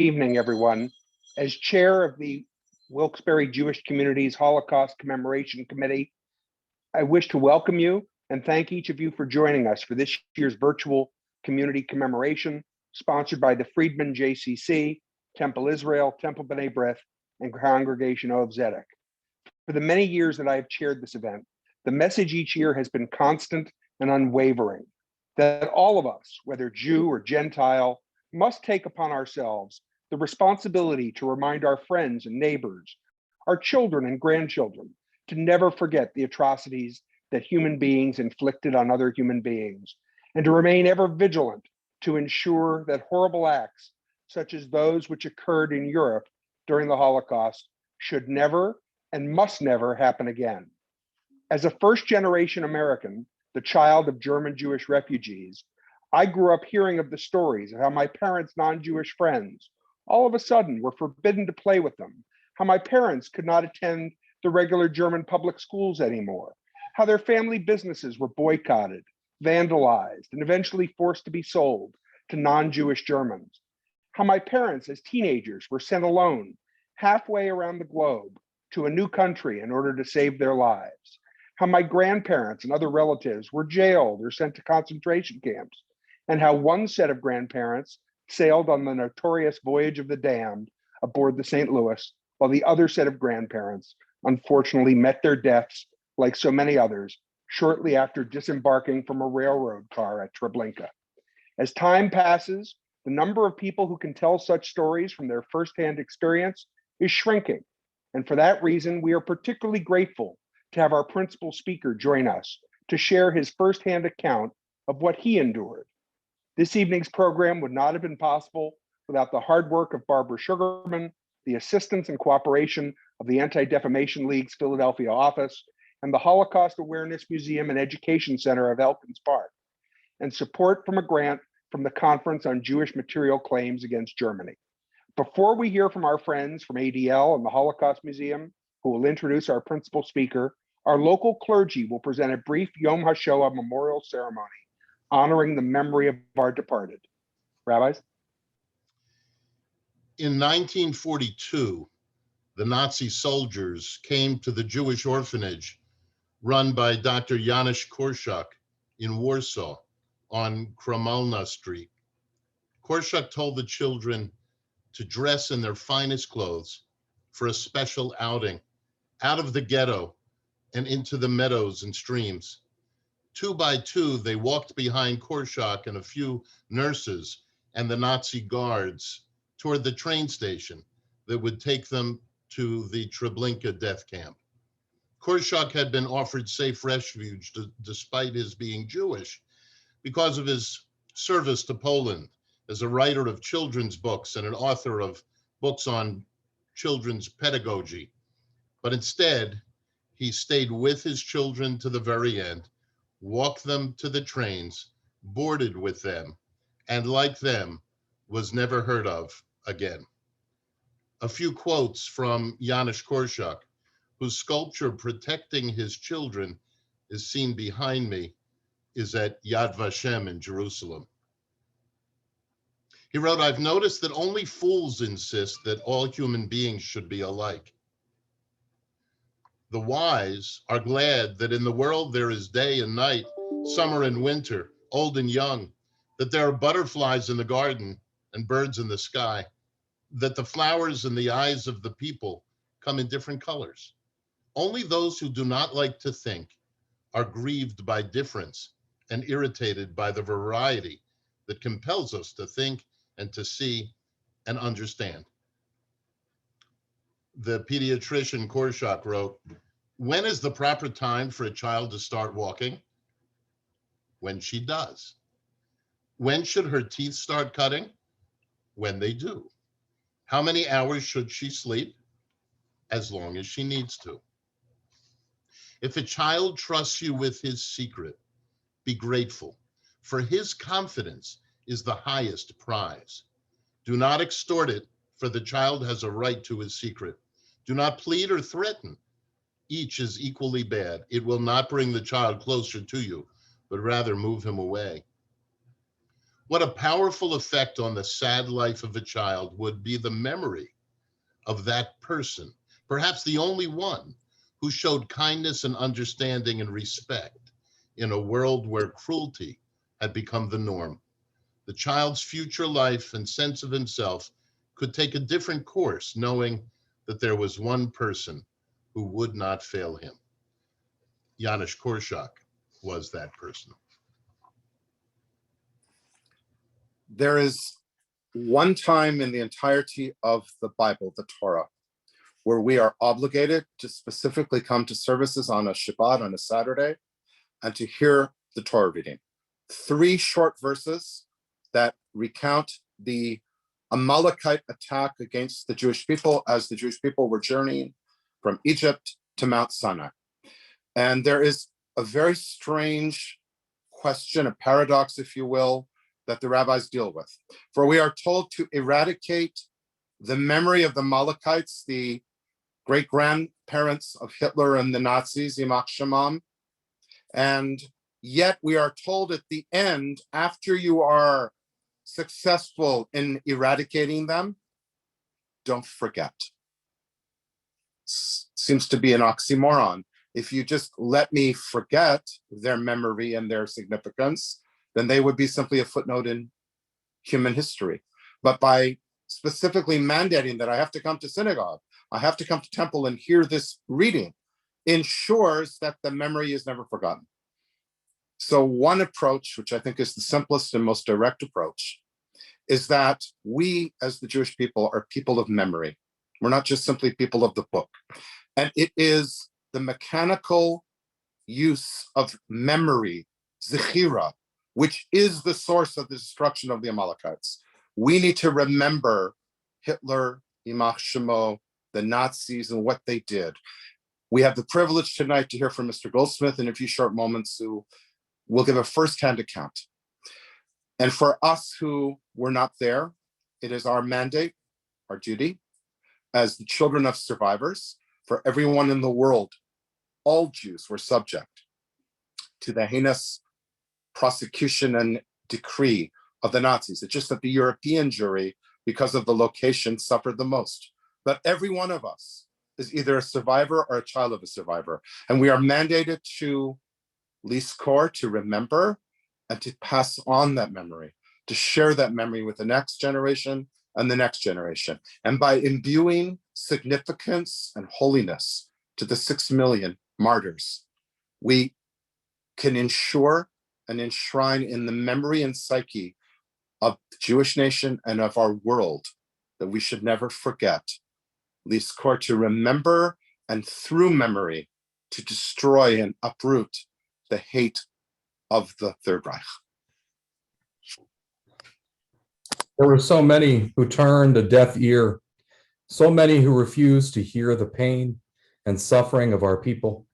evening, everyone. As chair of the Wilkes Jewish Community's Holocaust Commemoration Committee, I wish to welcome you and thank each of you for joining us for this year's virtual community commemoration, sponsored by the Friedman JCC, Temple Israel, Temple B'nai B'rith, and Congregation Ohav Zedek. For the many years that I have chaired this event, the message each year has been constant and unwavering, that all of us, whether Jew or Gentile, must take upon ourselves the responsibility to remind our friends and neighbors, our children and grandchildren, to never forget the atrocities that human beings inflicted on other human beings, and to remain ever vigilant to ensure that horrible acts, such as those which occurred in Europe during the Holocaust, should never and must never happen again. As a first-generation American, the child of German Jewish refugees, I grew up hearing of the stories of how my parents' non-Jewish friends all of a sudden were forbidden to play with them, how my parents could not attend the regular German public schools anymore, how their family businesses were boycotted, vandalized, and eventually forced to be sold to non-Jewish Germans, how my parents as teenagers were sent alone halfway around the globe to a new country in order to save their lives, how my grandparents and other relatives were jailed or sent to concentration camps, and how one set of grandparents sailed on the notorious Voyage of the Damned aboard the St. Louis, while the other set of grandparents unfortunately met their deaths, like so many others, shortly after disembarking from a railroad car at Treblinka. As time passes, the number of people who can tell such stories from their firsthand experience is shrinking. And for that reason, we are particularly grateful to have our principal speaker join us to share his firsthand account of what he endured. This evening's program would not have been possible without the hard work of Barbara Sugarman, the assistance and cooperation of the Anti-Defamation League's Philadelphia office, and the Holocaust Awareness Museum and Education Center of Elkins Park, and support from a grant from the Conference on Jewish Material Claims Against Germany. Before we hear from our friends from ADL and the Holocaust Museum, who will introduce our principal speaker, our local clergy will present a brief Yom HaShoah memorial ceremony honoring the memory of our departed. Rabbis? In 1942, the Nazi soldiers came to the Jewish orphanage run by Dr. Janusz Korczak in Warsaw on Kramalna Street. Korczak told the children to dress in their finest clothes for a special outing out of the ghetto and into the meadows and streams. 2 by 2, they walked behind Korczak and a few nurses and the Nazi guards toward the train station that would take them to the Treblinka death camp. Korczak had been offered safe refuge despite his being Jewish because of his service to Poland as a writer of children's books and an author of books on children's pedagogy. But instead, he stayed with his children to the very end, walked them to the trains, boarded with them, and like them, was never heard of again. A few quotes from Janusz Korczak, whose sculpture protecting his children is seen behind me, is at Yad Vashem in Jerusalem. He wrote, "I've noticed that only fools insist that all human beings should be alike. The wise are glad that in the world there is day and night, summer and winter, old and young, that there are butterflies in the garden and birds in the sky, that the flowers in the eyes of the people come in different colors. Only those who do not like to think are grieved by difference and irritated by the variety that compels us to think and to see and understand." The pediatrician Korczak wrote, "When is the proper time for a child to start walking? When she does. When should her teeth start cutting? When they do. How many hours should she sleep? As long as she needs to. If a child trusts you with his secret, be grateful, for his confidence is the highest prize. Do not extort it, for the child has a right to his secret. Do not plead or threaten. Each is equally bad. It will not bring the child closer to you, but rather move him away. What a powerful effect on the sad life of a child would be the memory of that person, perhaps the only one who showed kindness and understanding and respect in a world where cruelty had become the norm. The child's future life and sense of himself could take a different course, knowing that there was one person who would not fail him. Janusz Korczak was that person. There is one time in the entirety of the Bible, the Torah, where we are obligated to specifically come to services on a Shabbat, on a Saturday, and to hear the Torah reading. 3 short verses that recount the Amalekite attack against the Jewish people as the Jewish people were journeying from Egypt to Mount Sinai. And there is a very strange question, a paradox, if you will, that the rabbis deal with. For we are told to eradicate the memory of the Amalekites, the great-grandparents of Hitler and the Nazis, Yimach Shemam. And yet we are told at the end, after you are successful in eradicating them, don't forget. Seems to be an oxymoron. If you just let me forget their memory and their significance, then they would be simply a footnote in human history. But by specifically mandating that I have to come to synagogue, I have to come to temple and hear this reading, ensures that the memory is never forgotten. So one approach, which I think is the simplest and most direct approach, is that we as the Jewish people are people of memory. We're not just simply people of the book. And it is the mechanical use of memory, zechira, which is the source of the destruction of the Amalekites. We need to remember Hitler, Yimach Shemo, the Nazis, and what they did. We have the privilege tonight to hear from Mr. Goldsmith in a few short moments, who will give a firsthand account. And for us who were not there, it is our mandate, our duty, as the children of survivors, for everyone in the world, all Jews were subject to the heinous prosecution and decree of the Nazis. It's just that the European jury, because of the location, suffered the most. But every one of us is either a survivor or a child of a survivor. And we are mandated to lizkor, to remember, and to pass on that memory, to share that memory with the next generation and the next generation. And by imbuing significance and holiness to the 6 million martyrs, we can ensure and enshrine in the memory and psyche of the Jewish nation and of our world that we should never forget. Lizkor, to remember, and through memory to destroy and uproot the hate of the Third Reich. There were so many who turned a deaf ear, so many who refused to hear the pain and suffering of our people.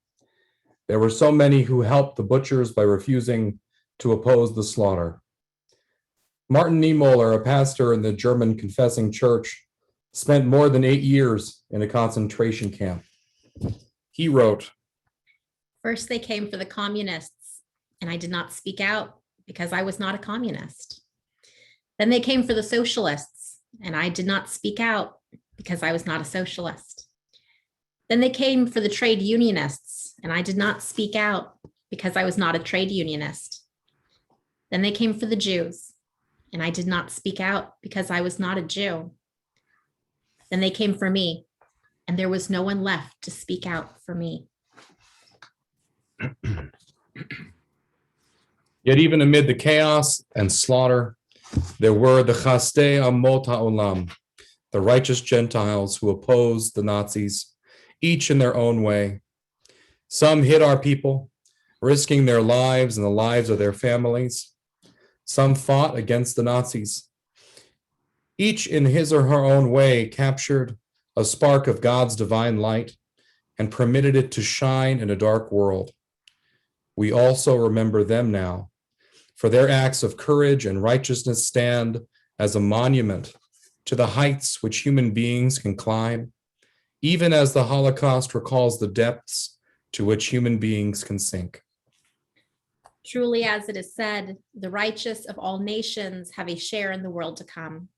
There were so many who helped the butchers by refusing to oppose the slaughter. Martin Niemoler, a pastor in the German Confessing Church, spent more than 8 years in a concentration camp. He wrote, "First they came for the communists, and I did not speak out because I was not a communist. Then they came for the socialists, and I did not speak out because I was not a socialist. Then they came for the trade unionists, and I did not speak out because I was not a trade unionist. Then they came for the Jews, and I did not speak out because I was not a Jew. Then they came for me, and there was no one left to speak out for me." Yet even amid the chaos and slaughter, there were the Chastei Amot HaOlam, the righteous Gentiles who opposed the Nazis, each in their own way. Some hid our people, risking their lives and the lives of their families. Some fought against the Nazis. Each in his or her own way captured a spark of God's divine light and permitted it to shine in a dark world. We also remember them now, for their acts of courage and righteousness stand as a monument to the heights which human beings can climb, even as the Holocaust recalls the depths to which human beings can sink. Truly, as it is said, the righteous of all nations have a share in the world to come.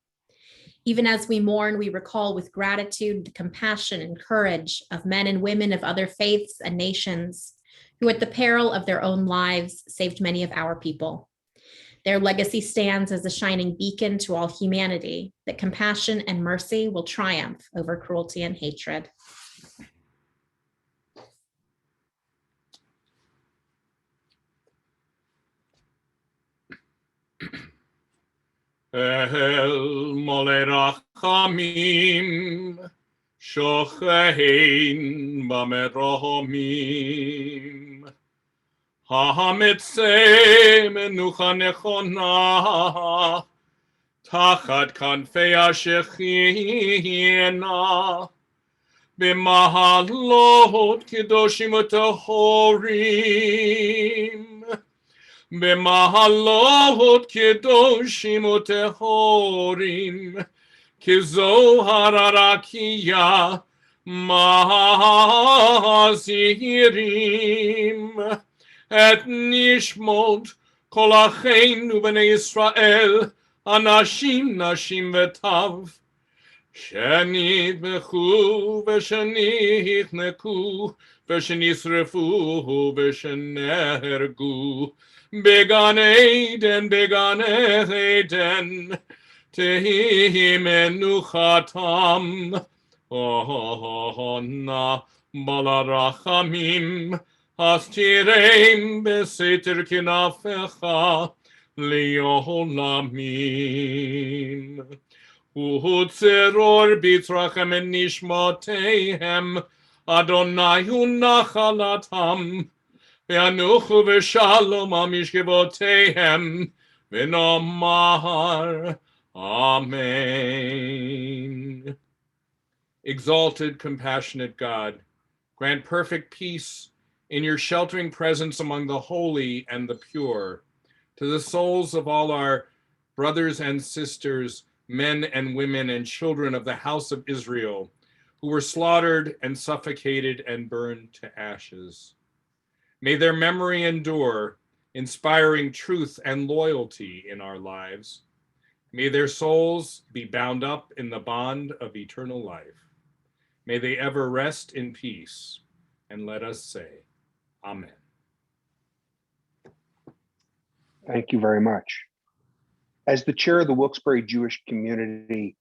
Even as we mourn, we recall with gratitude the compassion and courage of men and women of other faiths and nations who, at the peril of their own lives, saved many of our people. Their legacy stands as a shining beacon to all humanity, that compassion and mercy will triumph over cruelty and hatred. El mole rachamim, shochein bameromim. Ha'amitzei menucha nechona, tachat kanfei ashechina, b'mahalot kedoshim u'tehorim. במעלות קדושים וטהורים, כזוהר הרקיע מזהירים את נשמות כל אחינו בני ישראל, אנשים, נשים וטף, שנטבחו ושנחנקו ושנשרפו ושנהרגו, בגן עדן, תהי מנוחתם, נא בעל הרחמים, אז תירם בסתר כנפיך לעולמים. וצרור בתרחם את נשמותיהם, אדוני הוא נחלתם, וינוחו בשלום על משכבותיהם, ונאמר Amen. Exalted, compassionate God, grant perfect peace in your sheltering presence among the holy and the pure, to the souls of all our brothers and sisters, men and women and children of the house of Israel, who were slaughtered and suffocated and burned to ashes. May their memory endure, inspiring truth and loyalty in our lives. May their souls be bound up in the bond of eternal life. May they ever rest in peace. And let us say, Amen. Thank you very much. As the chair of the Wilkes-Barre Jewish Community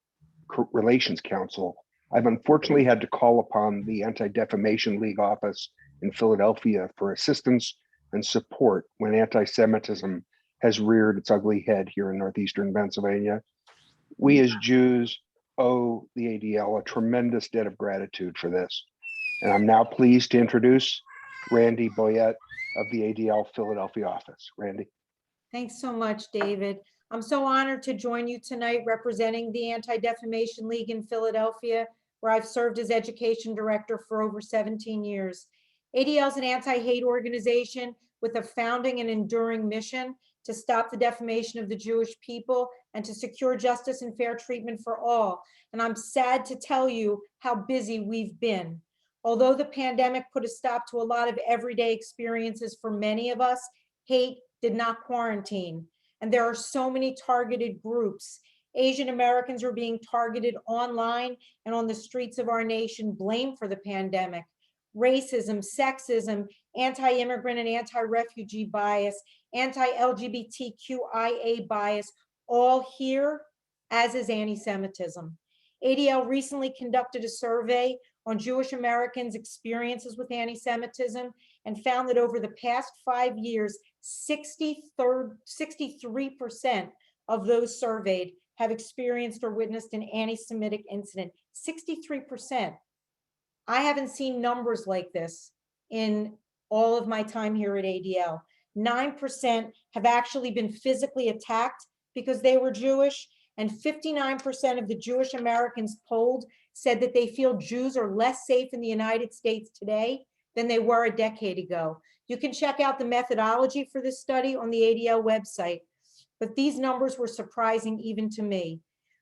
Relations Council, I've unfortunately had to call upon the Anti-Defamation League office in Philadelphia for assistance and support when anti-Semitism has reared its ugly head here in northeastern Pennsylvania. We as Jews owe the ADL a tremendous debt of gratitude for this. And I'm now pleased to introduce Randy Boyette of the ADL Philadelphia office. Randy. Thanks so much, David. I'm so honored to join you tonight representing the Anti-Defamation League in Philadelphia, where I've served as education director for over 17 years. ADL is an anti-hate organization with a founding and enduring mission to stop the defamation of the Jewish people and to secure justice and fair treatment for all. And I'm sad to tell you how busy we've been. Although the pandemic put a stop to a lot of everyday experiences for many of us, hate did not quarantine. And there are so many targeted groups. Asian Americans are being targeted online and on the streets of our nation, blamed for the pandemic. Racism, sexism, anti-immigrant and anti-refugee bias, anti-LGBTQIA bias, all here, as is anti-Semitism. ADL recently conducted a survey on Jewish Americans' experiences with anti-Semitism and found that over the past 5 years, 63% of those surveyed have experienced or witnessed an anti-Semitic incident. 63%. I haven't seen numbers like this in all of my time here at ADL. 9% have actually been physically attacked because they were Jewish, and 59% of the Jewish Americans polled said that they feel Jews are less safe in the United States today than they were a decade ago. You can check out the methodology for this study on the ADL website, but these numbers were surprising even to me.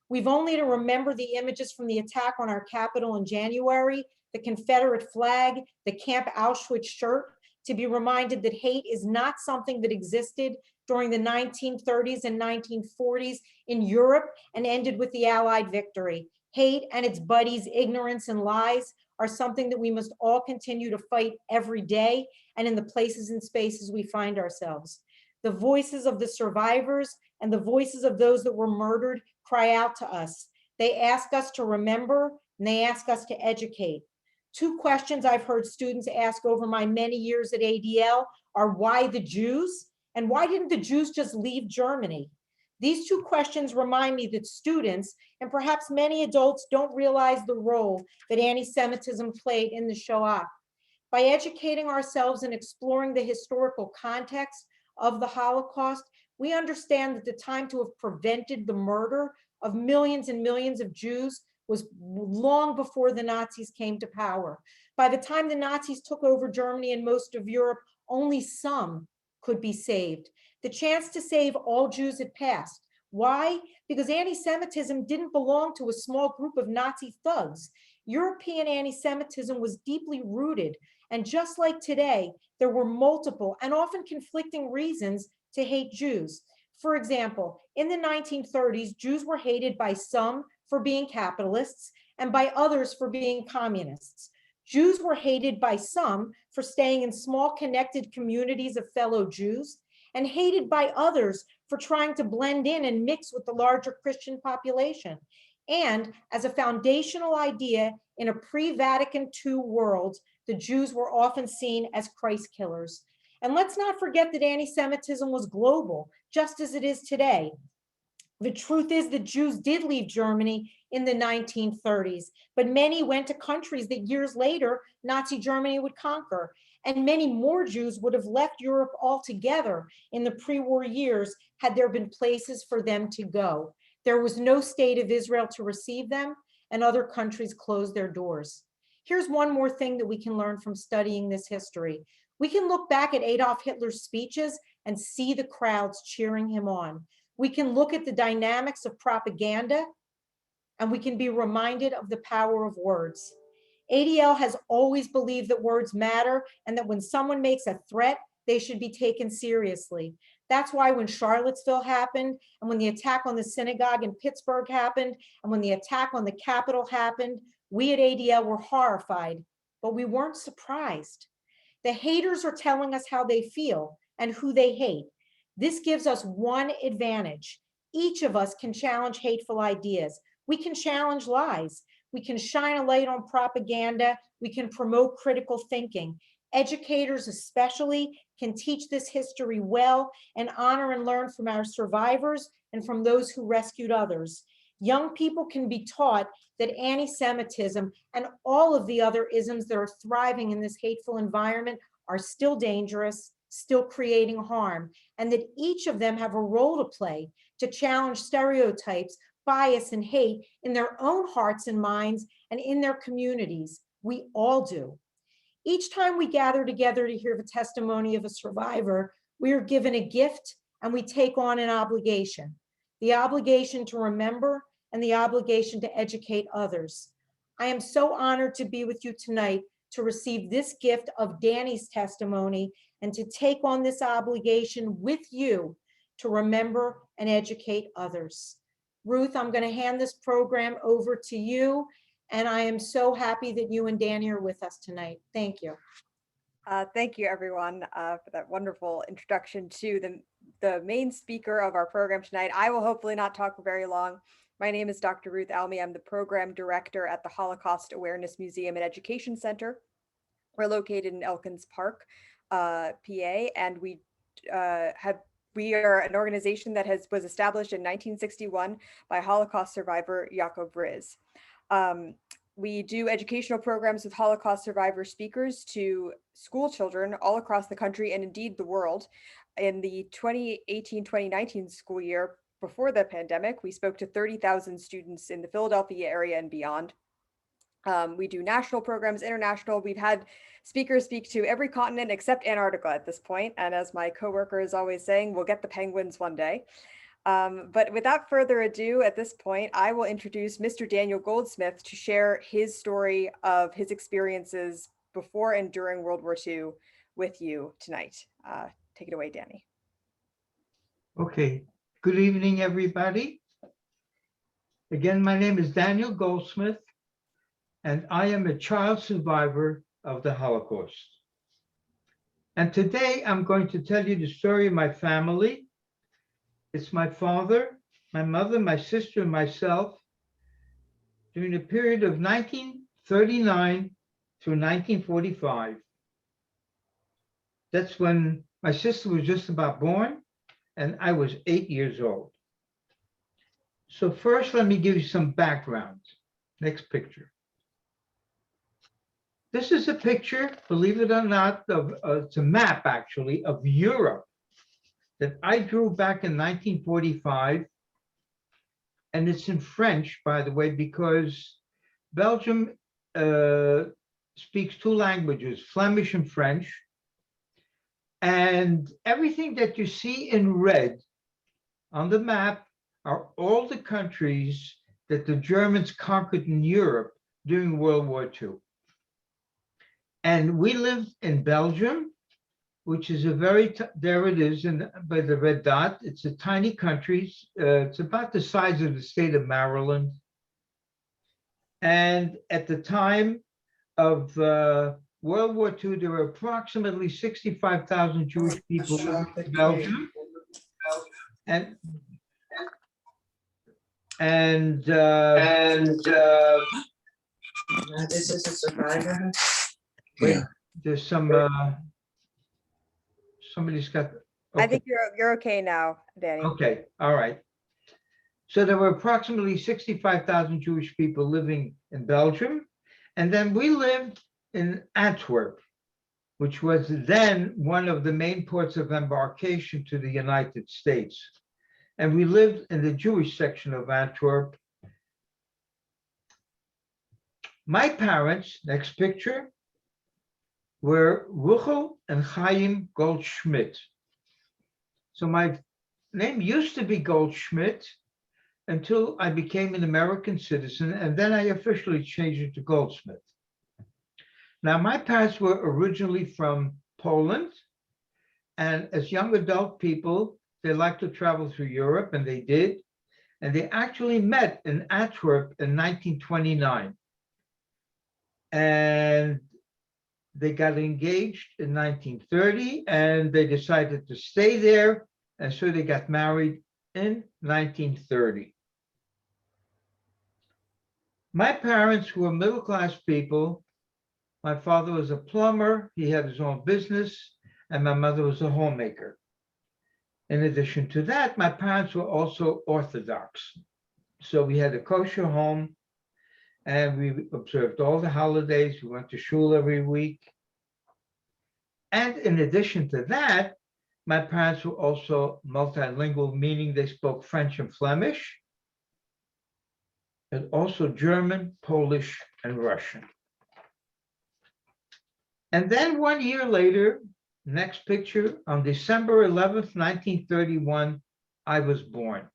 We've only to remember the images from the attack on our Capitol in January, the Confederate flag, the Camp Auschwitz shirt, to be reminded that hate is not something that existed during the 1930s and 1940s in Europe and ended with the Allied victory. Hate and its buddies, ignorance and lies, are something that we must all continue to fight every day and in the places and spaces we find ourselves. The voices of the survivors and the voices of those that were murdered cry out to us. They ask us to remember and they ask us to educate. Two questions I've heard students ask over my many years at ADL are why the Jews and why didn't the Jews just leave Germany? These two questions remind me that students and perhaps many adults don't realize the role that anti-Semitism played in the Shoah. By educating ourselves and exploring the historical context of the Holocaust, we understand that the time to have prevented the murder of millions and millions of Jews was long before the Nazis came to power. By the time the Nazis took over Germany and most of Europe, only some could be saved. The chance to save all Jews had passed. Why? Because anti-Semitism didn't belong to a small group of Nazi thugs. European anti-Semitism was deeply rooted. And just like today, there were multiple and often conflicting reasons to hate Jews. For example, in the 1930s, Jews were hated by some for being capitalists and by others for being communists. Jews were hated by some for staying in small connected communities of fellow Jews and hated by others for trying to blend in and mix with the larger Christian population. And as a foundational idea in a pre-Vatican II world, the Jews were often seen as Christ killers. And let's not forget that anti-Semitism was global, just as it is today. The truth is that Jews did leave Germany in the 1930s, but many went to countries that years later, Nazi Germany would conquer. And many more Jews would have left Europe altogether in the pre-war years had there been places for them to go. There was no state of Israel to receive them, and other countries closed their doors. Here's one more thing that we can learn from studying this history. We can look back at Adolf Hitler's speeches and see the crowds cheering him on. We can look at the dynamics of propaganda, and we can be reminded of the power of words. ADL has always believed that words matter and that when someone makes a threat, they should be taken seriously. That's why when Charlottesville happened, and when the attack on the synagogue in Pittsburgh happened, and when the attack on the Capitol happened, we at ADL were horrified, but we weren't surprised. The haters are telling us how they feel and who they hate. This gives us one advantage. Each of us can challenge hateful ideas. We can challenge lies. We can shine a light on propaganda. We can promote critical thinking. Educators especially can teach this history well and honor and learn from our survivors and from those who rescued others. Young people can be taught that anti-Semitism and all of the other isms that are thriving in this hateful environment are still dangerous, still creating harm, and that each of them have a role to play to challenge stereotypes, bias, and hate in their own hearts and minds and in their communities. We all do. Each time we gather together to hear the testimony of a survivor, we are given a gift and we take on an obligation. The obligation to remember and the obligation to educate others. I am so honored to be with you tonight to receive this gift of Danny's testimony and to take on this obligation with you to remember and educate others. Ruth, I'm going to hand this program over to you, and I am so happy that you and Danny are with us tonight. Thank you. Thank you, everyone, for that wonderful introduction to the main speaker of our program tonight. I will hopefully not talk for very long. My name is Dr. Ruth Almy. I'm the program director at the Holocaust Awareness Museum and Education Center. We're located in Elkins Park, PA, and we are an organization that was established in 1961 by Holocaust survivor Yaakov Riz. We do educational programs with Holocaust survivor speakers to school children all across the country and indeed the world. In the 2018-2019 school year, before the pandemic, we spoke to 30,000 students in the Philadelphia area and beyond. We do national programs, international. We've had speakers speak to every continent except Antarctica at this point. And as my coworker is always saying, we'll get the penguins one day. But without further ado, at this point, I will introduce Mr. Daniel Goldsmith to share his story of his experiences before and during World War II with you tonight. Take it away, Danny. Okay, good evening, everybody. Again, my name is Daniel Goldsmith, and I am a child survivor of the Holocaust. And today I'm going to tell you the story of my family. It's my father, my mother, my sister, and myself during the period of 1939 to 1945. That's when my sister was just about born and I was 8 years old. So first, let me give you some background. Next picture. This is a picture, believe it or not, of it's a map actually of Europe that I drew back in 1945. And it's in French, by the way, because Belgium speaks two languages, Flemish and French. And everything that you see in red on the map are all the countries that the Germans conquered in Europe during World War II. And we lived in Belgium, which is a very, there it is by the red dot. It's a tiny country. It's about the size of the state of Maryland. And at the time of World War II, there were approximately 65,000 Jewish people living in Belgium. This is a survivor. Wait, there's some, somebody's got. I Okay. think you're okay now, Danny. Okay, all right. So there were approximately 65,000 Jewish people living in Belgium. And then we lived in Antwerp, which was then one of the main ports of embarkation to the United States. And we lived in the Jewish section of Antwerp. My parents, next picture, were Ruchel and Chaim Goldschmidt. So my name used to be Goldschmidt until I became an American citizen, and then I officially changed it to Goldsmith. Now, my parents were originally from Poland, and as young adult people, they liked to travel through Europe, and they did. And they actually met in Antwerp in 1929. And they got engaged in 1930, and they decided to stay there, and so they got married in 1930. My parents were middle-class people. My father was a plumber, he had his own business, and my mother was a homemaker. In addition to that, my parents were also Orthodox. So we had a kosher home, and we observed all the holidays. We went to shul every week. And in addition to that, my parents were also multilingual, meaning they spoke French and Flemish, and also German, Polish, and Russian. And then 1 year later, next picture, on December 11th, 1931, I was born.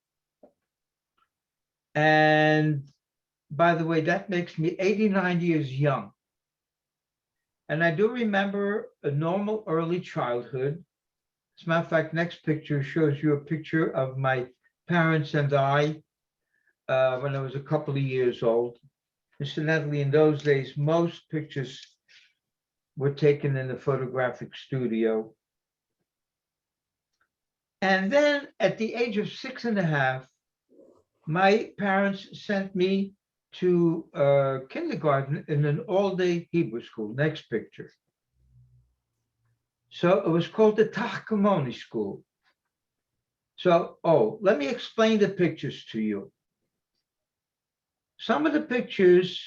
And by the way, that makes me 89 years young. And I do remember a normal early childhood. As a matter of fact, next picture shows you a picture of my parents and I when I was a couple of years old. Incidentally, in those days, most pictures were taken in the photographic studio. And then at the age of 6.5, my parents sent me to kindergarten in an all-day Hebrew school. Next picture. So it was called the Tachkamoni School. So, let me explain the pictures to you. Some of the pictures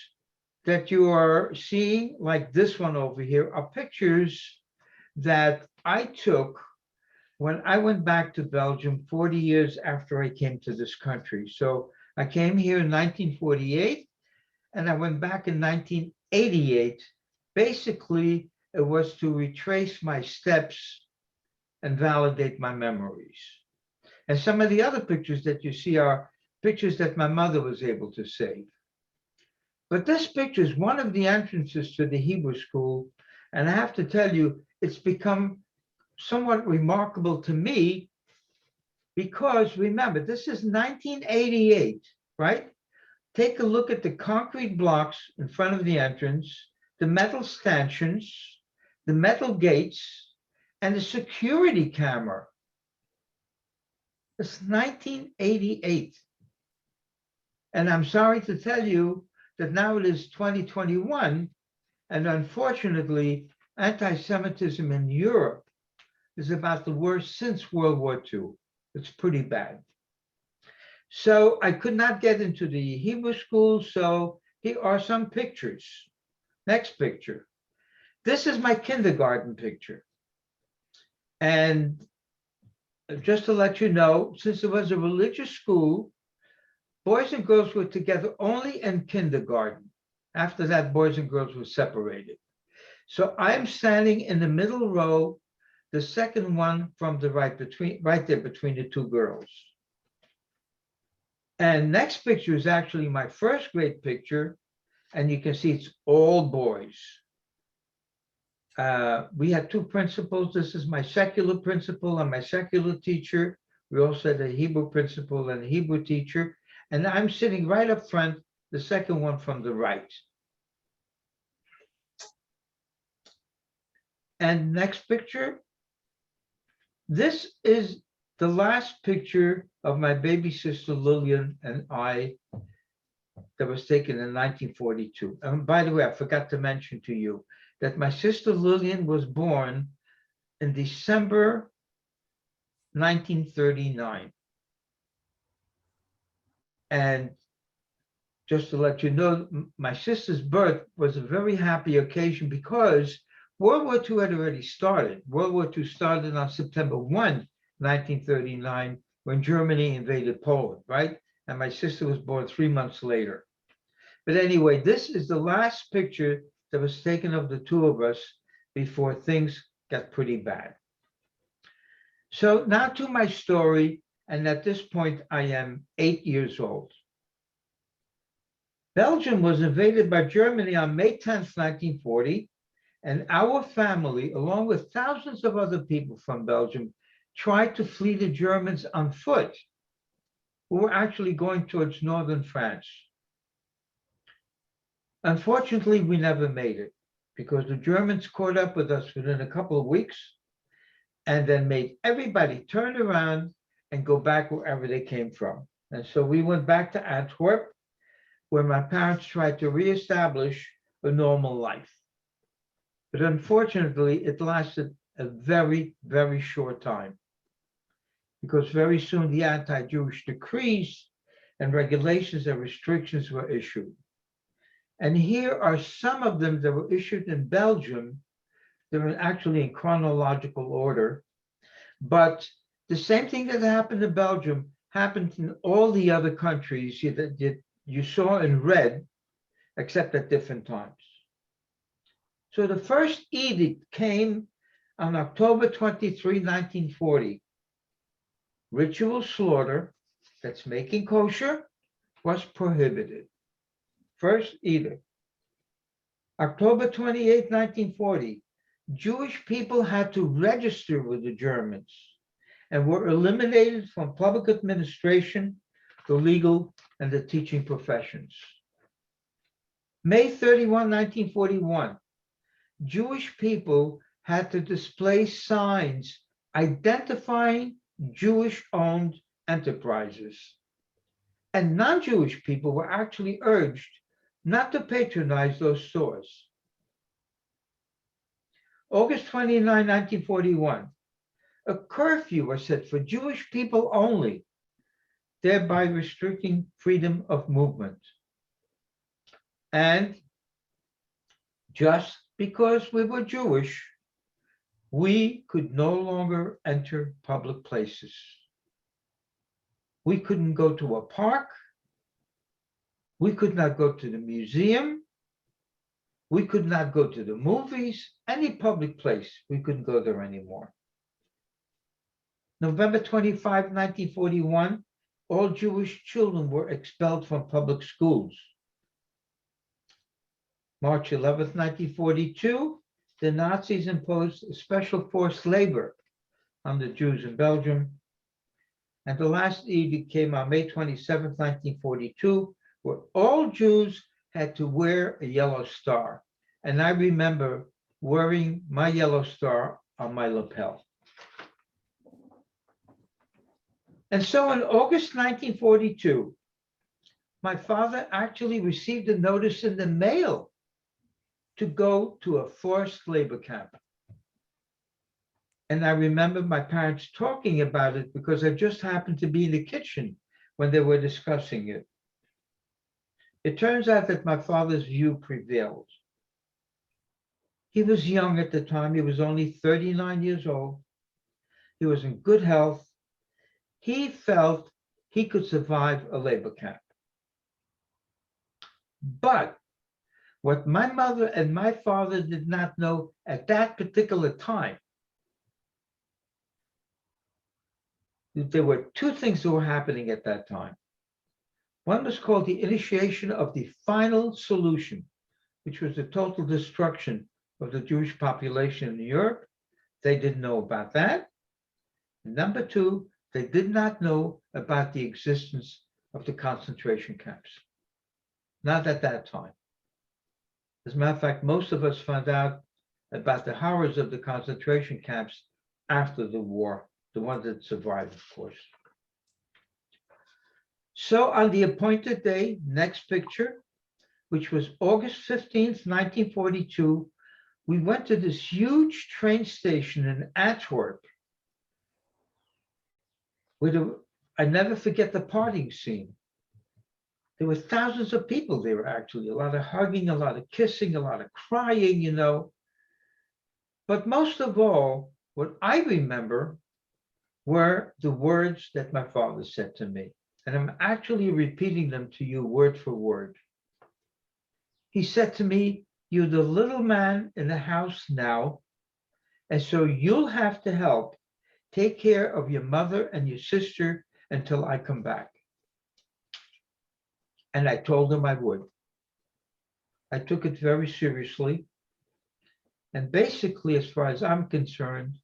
that you are seeing, like this one over here, are pictures that I took when I went back to Belgium 40 years after I came to this country. So I came here in 1948, and I went back in 1988. Basically, it was to retrace my steps and validate my memories. And some of the other pictures that you see are pictures that my mother was able to save. But this picture is one of the entrances to the Hebrew school. And I have to tell you, it's become somewhat remarkable to me because remember, this is 1988, right? Take a look at the concrete blocks in front of the entrance, the metal stanchions, the metal gates, and the security camera. It's 1988. And I'm sorry to tell you that now it is 2021, and unfortunately, anti-Semitism in Europe is about the worst since World War II. It's pretty bad. So I could not get into the Hebrew school, so here are some pictures. Next picture. This is my kindergarten picture. And just to let you know, since it was a religious school, boys and girls were together only in kindergarten. After that, boys and girls were separated. So I'm standing in the middle row, the second one from the right, right there between the two girls. And next picture is actually my first grade picture, and you can see it's all boys. We had two principals. This is my secular principal and my secular teacher. We also had a Hebrew principal and a Hebrew teacher. And I'm sitting right up front, the second one from the right. And next picture. This is the last picture of my baby sister Lillian and I that was taken in 1942. And by the way, I forgot to mention to you that my sister Lillian was born in December 1939. And just to let you know, my sister's birth was a very happy occasion because World War II had already started. World War II started on September 1, 1939, when Germany invaded Poland, right? And my sister was born 3 months later. But anyway, this is the last picture that was taken of the two of us before things got pretty bad. So now to my story, and at this point, I am 8 years old. Belgium was invaded by Germany on May 10th, 1940, and our family, along with thousands of other people from Belgium, tried to flee the Germans on foot, who were actually going towards northern France. Unfortunately, we never made it because the Germans caught up with us within a couple of weeks and then made everybody turn around and go back wherever they came from. And so we went back to Antwerp, where my parents tried to reestablish a normal life. But unfortunately, it lasted a very, very short time because very soon the anti-Jewish decrees and regulations and restrictions were issued. And here are some of them that were issued in Belgium. They're actually in chronological order. But the same thing that happened in Belgium happened in all the other countries that you saw in red, except at different times. So the first edict came on October 23, 1940. Ritual slaughter, that's making kosher, was prohibited. First edict. October 28, 1940, Jewish people had to register with the Germans and were eliminated from public administration, the legal, and the teaching professions. May 31, 1941, Jewish people had to display signs identifying Jewish-owned enterprises. And non-Jewish people were actually urged not to patronize those stores. August 29, 1941, a curfew was set for Jewish people only, thereby restricting freedom of movement. And just because we were Jewish, we could no longer enter public places. We couldn't go to a park. We could not go to the museum. We could not go to the movies, any public place. We couldn't go there anymore. November 25, 1941, all Jewish children were expelled from public schools. March 11, 1942, the Nazis imposed special forced labor on the Jews in Belgium. And the last edict came on May 27th, 1942, where all Jews had to wear a yellow star. And I remember wearing my yellow star on my lapel. And so in August 1942, my father actually received a notice in the mail to go to a forced labor camp. And I remember my parents talking about it because I just happened to be in the kitchen when they were discussing it. It turns out that my father's view prevailed. He was young at the time. He was only 39 years old. He was in good health. He felt he could survive a labor camp. But what my mother and my father did not know at that particular time, there were two things that were happening at that time. One was called the initiation of the final solution, which was the total destruction of the Jewish population in Europe. They didn't know about that. Number two, they did not know about the existence of the concentration camps. Not at that time. As a matter of fact, most of us found out about the horrors of the concentration camps after the war, the ones that survived, of course. So on the appointed day, next picture, which was August 15th, 1942, we went to this huge train station in Antwerp. I never forget the parting scene. There were thousands of people there, actually, a lot of hugging, a lot of kissing, a lot of crying, you know. But most of all, what I remember were the words that my father said to me. And I'm actually repeating them to you word for word. He said to me, "You're the little man in the house now, and so you'll have to help take care of your mother and your sister until I come back." And I told him I would. I took it very seriously. And basically, as far as I'm concerned,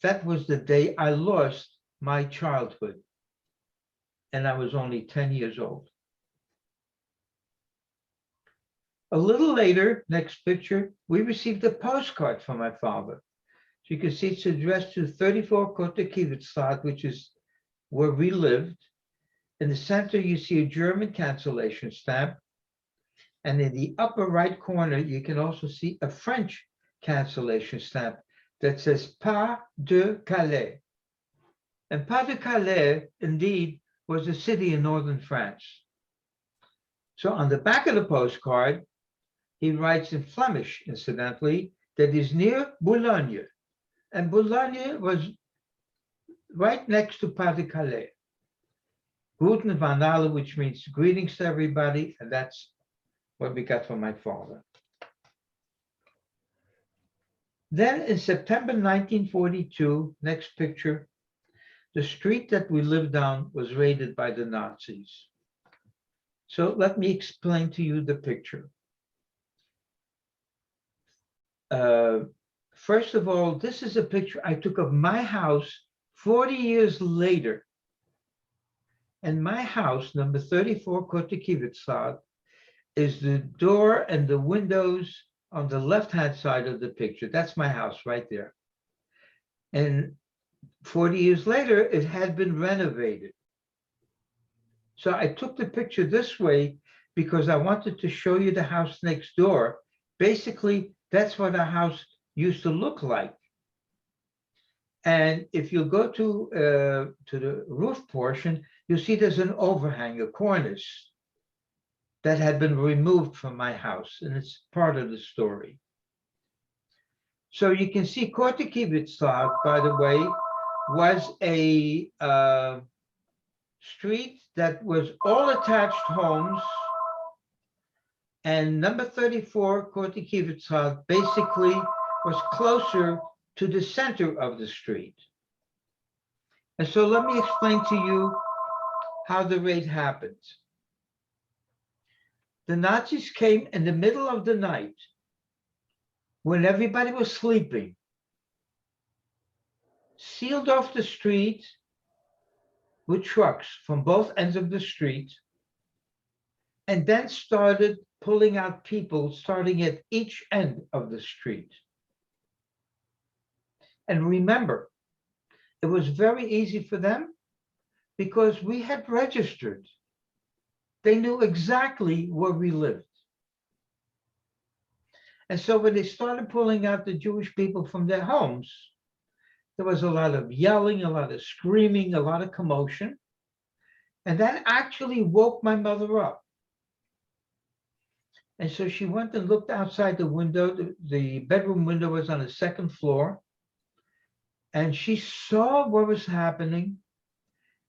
that was the day I lost my childhood. And I was only 10 years old. A little later, next picture, we received a postcard from my father. So you can see it's addressed to 34 Kotekiewicz, which is where we lived. In the center, you see a German cancellation stamp. And in the upper right corner, you can also see a French cancellation stamp that says Pas de Calais. And Pas de Calais, indeed, was a city in northern France. So on the back of the postcard, he writes in Flemish, incidentally, that is near Boulogne. And Boulogne was right next to Pas de Calais. Guten van alle, which means greetings to everybody, and that's what we got from my father. Then in September 1942, next picture, the street that we lived on was raided by the Nazis. So let me explain to you the picture. First of all, this is a picture I took of my house 40 years later. And my house, number 34 Kotekiewicz, is the door and the windows on the left-hand side of the picture. That's my house right there. And 40 years later, it had been renovated. So I took the picture this way because I wanted to show you the house next door. Basically, that's what our house used to look like. And if you go to the roof portion, you'll see there's an overhang, a cornice that had been removed from my house, and it's part of the story. So you can see Kotekiewicz, by the way, was a street that was all attached homes, and number 34 Kotekiewicz basically was closer to the center of the street. And so let me explain to you how the raid happened. The Nazis came in the middle of the night when everybody was sleeping, sealed off the street with trucks from both ends of the street, and then started pulling out people starting at each end of the street. And remember, it was very easy for them because we had registered. They knew exactly where we lived. And so when they started pulling out the Jewish people from their homes, there was a lot of yelling, a lot of screaming, a lot of commotion. And that actually woke my mother up. And so she went and looked outside the window. The bedroom window was on the second floor. And she saw what was happening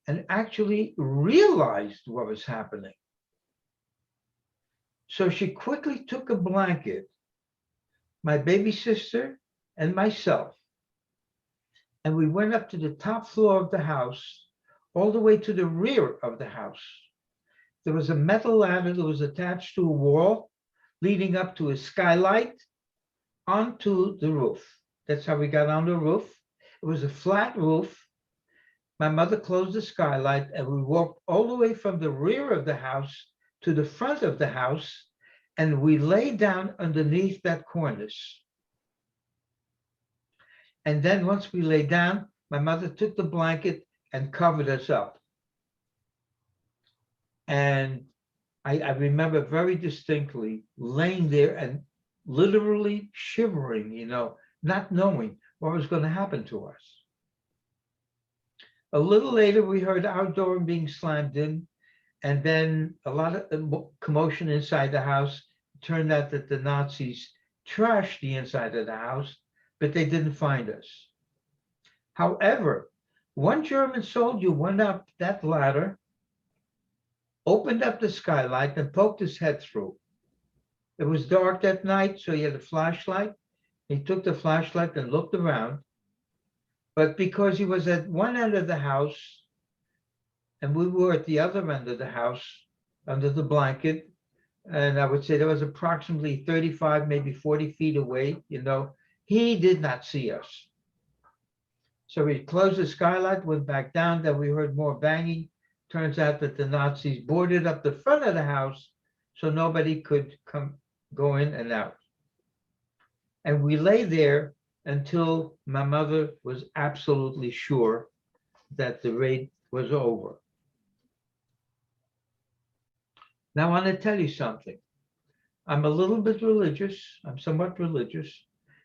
and actually realized what was happening. So she quickly took a blanket, my baby sister and myself, and we went up to the top floor of the house, all the way to the rear of the house. There was a metal ladder that was attached to a wall leading up to a skylight onto the roof. That's how we got on the roof. It was a flat roof. My mother closed the skylight and we walked all the way from the rear of the house to the front of the house, and we lay down underneath that cornice. And then once we lay down, my mother took the blanket and covered us up. And I remember very distinctly laying there and literally shivering, you know, not knowing what was going to happen to us. A little later, we heard our door being slammed in, and then a lot of commotion inside the house. It turned out that the Nazis trashed the inside of the house, but they didn't find us. However, one German soldier went up that ladder, opened up the skylight, and poked his head through. It was dark that night, so he had a flashlight. He took the flashlight and looked around. But because he was at one end of the house and we were at the other end of the house under the blanket, and I would say there was approximately 35, maybe 40 feet away, you know, he did not see us. So we closed the skylight, went back down, then we heard more banging. Turns out that the Nazis boarded up the front of the house so nobody could go in and out. And we lay there until my mother was absolutely sure that the raid was over. Now, I want to tell you something. I'm a little bit religious. I'm somewhat religious.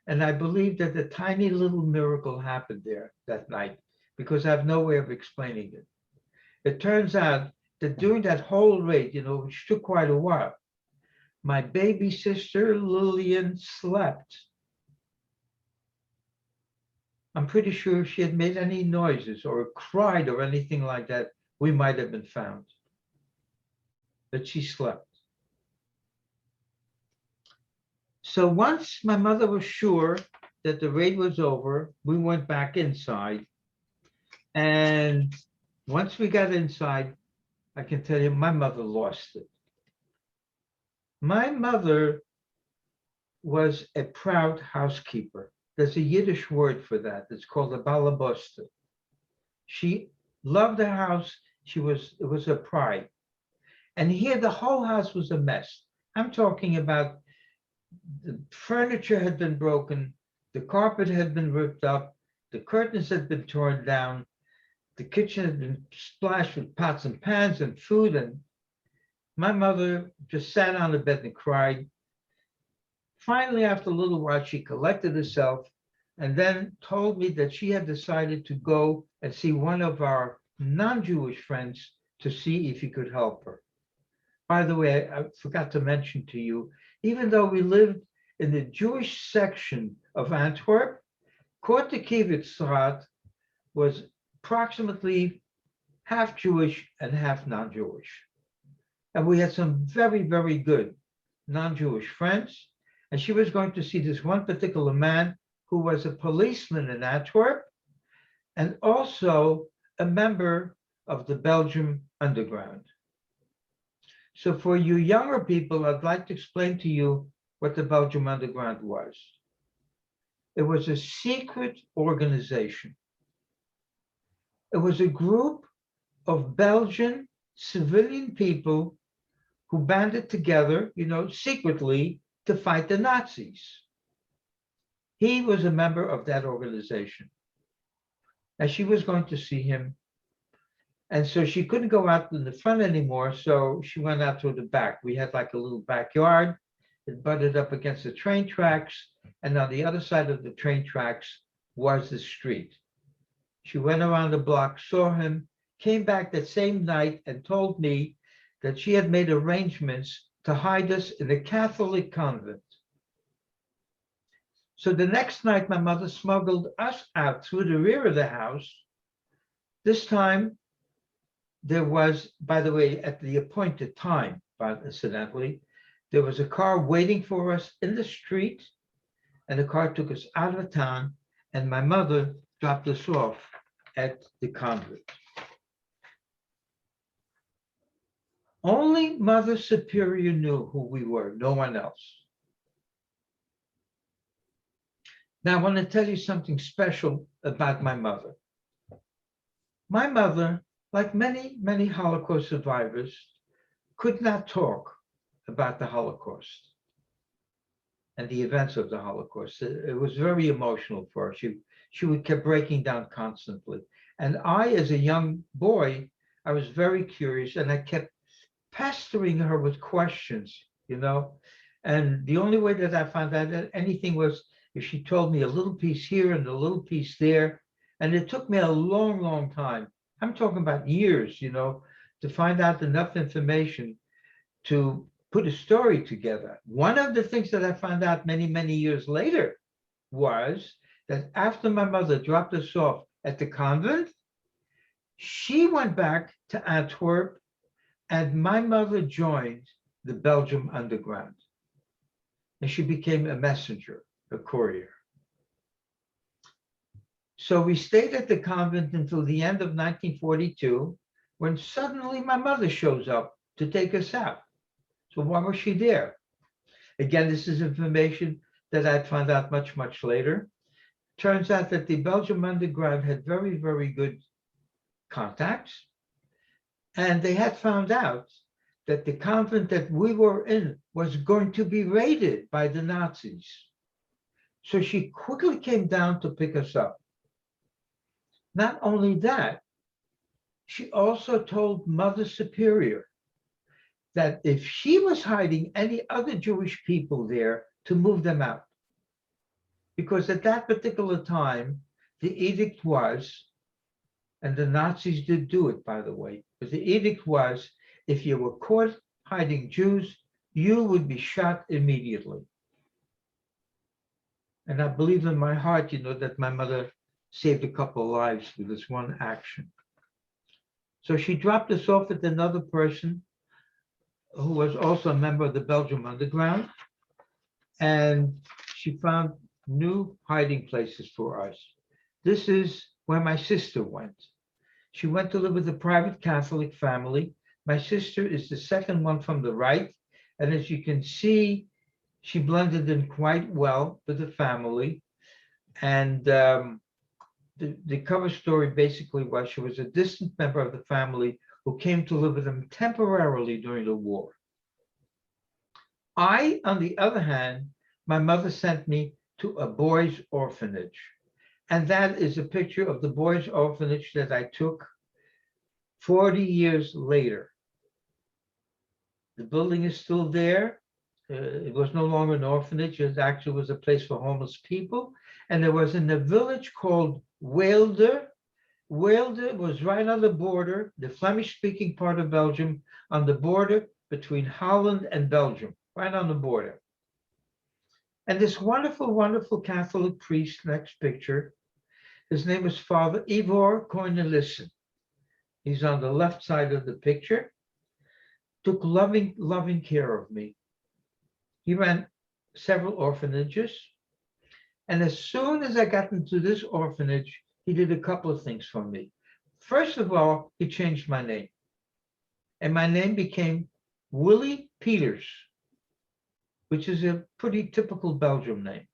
And I believe that a tiny little miracle happened there that night because I have no way of explaining it. It turns out that during that whole raid, you know, which took quite a while, my baby sister Lillian slept. I'm pretty sure if she had made any noises or cried or anything like that, we might have been found. But she slept. So once my mother was sure that the raid was over, we went back inside. And once we got inside, I can tell you, my mother lost it. My mother was a proud housekeeper. There's a Yiddish word for that. It's called a balabosta. She loved the house. It was her pride. And here the whole house was a mess. I'm talking about the furniture had been broken, the carpet had been ripped up, the curtains had been torn down, the kitchen had been splashed with pots and pans and food. And my mother just sat on the bed and cried. Finally, after a little while, she collected herself and then told me that she had decided to go and see one of our non-Jewish friends to see if he could help her. By the way, I forgot to mention to you, even though we lived in the Jewish section of Antwerp, Korte-Kievitstraat was approximately half Jewish and half non-Jewish. And we had some very, very good non-Jewish friends. And she was going to see this one particular man who was a policeman in Antwerp and also a member of the Belgium Underground. So for you younger people, I'd like to explain to you what the Belgium Underground was. It was a secret organization. It was a group of Belgian civilian people who banded together, secretly to fight the Nazis. He was a member of that organization. And she was going to see him. And so she couldn't go out in the front anymore, so she went out through the back. We had like a little backyard. It butted up against the train tracks, and on the other side of the train tracks was the street. She went around the block, saw him, came back that same night and told me that she had made arrangements to hide us in a Catholic convent. So the next night, my mother smuggled us out through the rear of the house. This time, there was, by the way, at the appointed time, but incidentally, there was a car waiting for us in the street, and the car took us out of town, and my mother dropped us off at the convent. Only Mother Superior knew who we were, no one else. Now, I want to tell you something special about my mother. My mother, like many, many Holocaust survivors, could not talk about the Holocaust and the events of the Holocaust. It was very emotional for her. She would keep breaking down constantly. And I, as a young boy, I was very curious, and I kept pestering her with questions, And the only way that I found out anything was if she told me a little piece here and a little piece there. And it took me a long, long time. I'm talking about years, to find out enough information to put a story together. One of the things that I found out many, many years later was that after my mother dropped us off at the convent, she went back to Antwerp, and my mother joined the Belgium Underground. And she became a messenger, a courier. So we stayed at the convent until the end of 1942, when suddenly my mother shows up to take us out. So why was she there? Again, this is information that I found out much, much later. Turns out that the Belgium Underground had very, very good contacts. And they had found out that the convent that we were in was going to be raided by the Nazis. So she quickly came down to pick us up. Not only that, she also told Mother Superior that if she was hiding any other Jewish people there, to move them out. Because at that particular time, the edict was, and the Nazis did do it, by the way, but the edict was, if you were caught hiding Jews, you would be shot immediately. And I believe in my heart, that my mother saved a couple of lives with this one action. So she dropped us off with another person who was also a member of the Belgium Underground, and she found new hiding places for us. This is where my sister went. She went to live with a private Catholic family. My sister is the second one from the right, and as you can see, she blended in quite well with the family. And the cover story basically was she was a distant member of the family who came to live with them temporarily during the war. I, on the other hand, my mother sent me to a boys' orphanage. And that is a picture of the boys' orphanage that I took 40 years later. The building is still there. It was no longer an orphanage. It actually was a place for homeless people. And it was in a village called Weelde. Weelde was right on the border, the Flemish-speaking part of Belgium, on the border between Holland and Belgium, right on the border. And this wonderful, wonderful Catholic priest, next picture, his name was Father Ivor Cornelissen. He's on the left side of the picture. Took loving, loving care of me. He ran several orphanages. And as soon as I got into this orphanage, he did a couple of things for me. First of all, he changed my name. And my name became Willie Peters, which is a pretty typical Belgium name.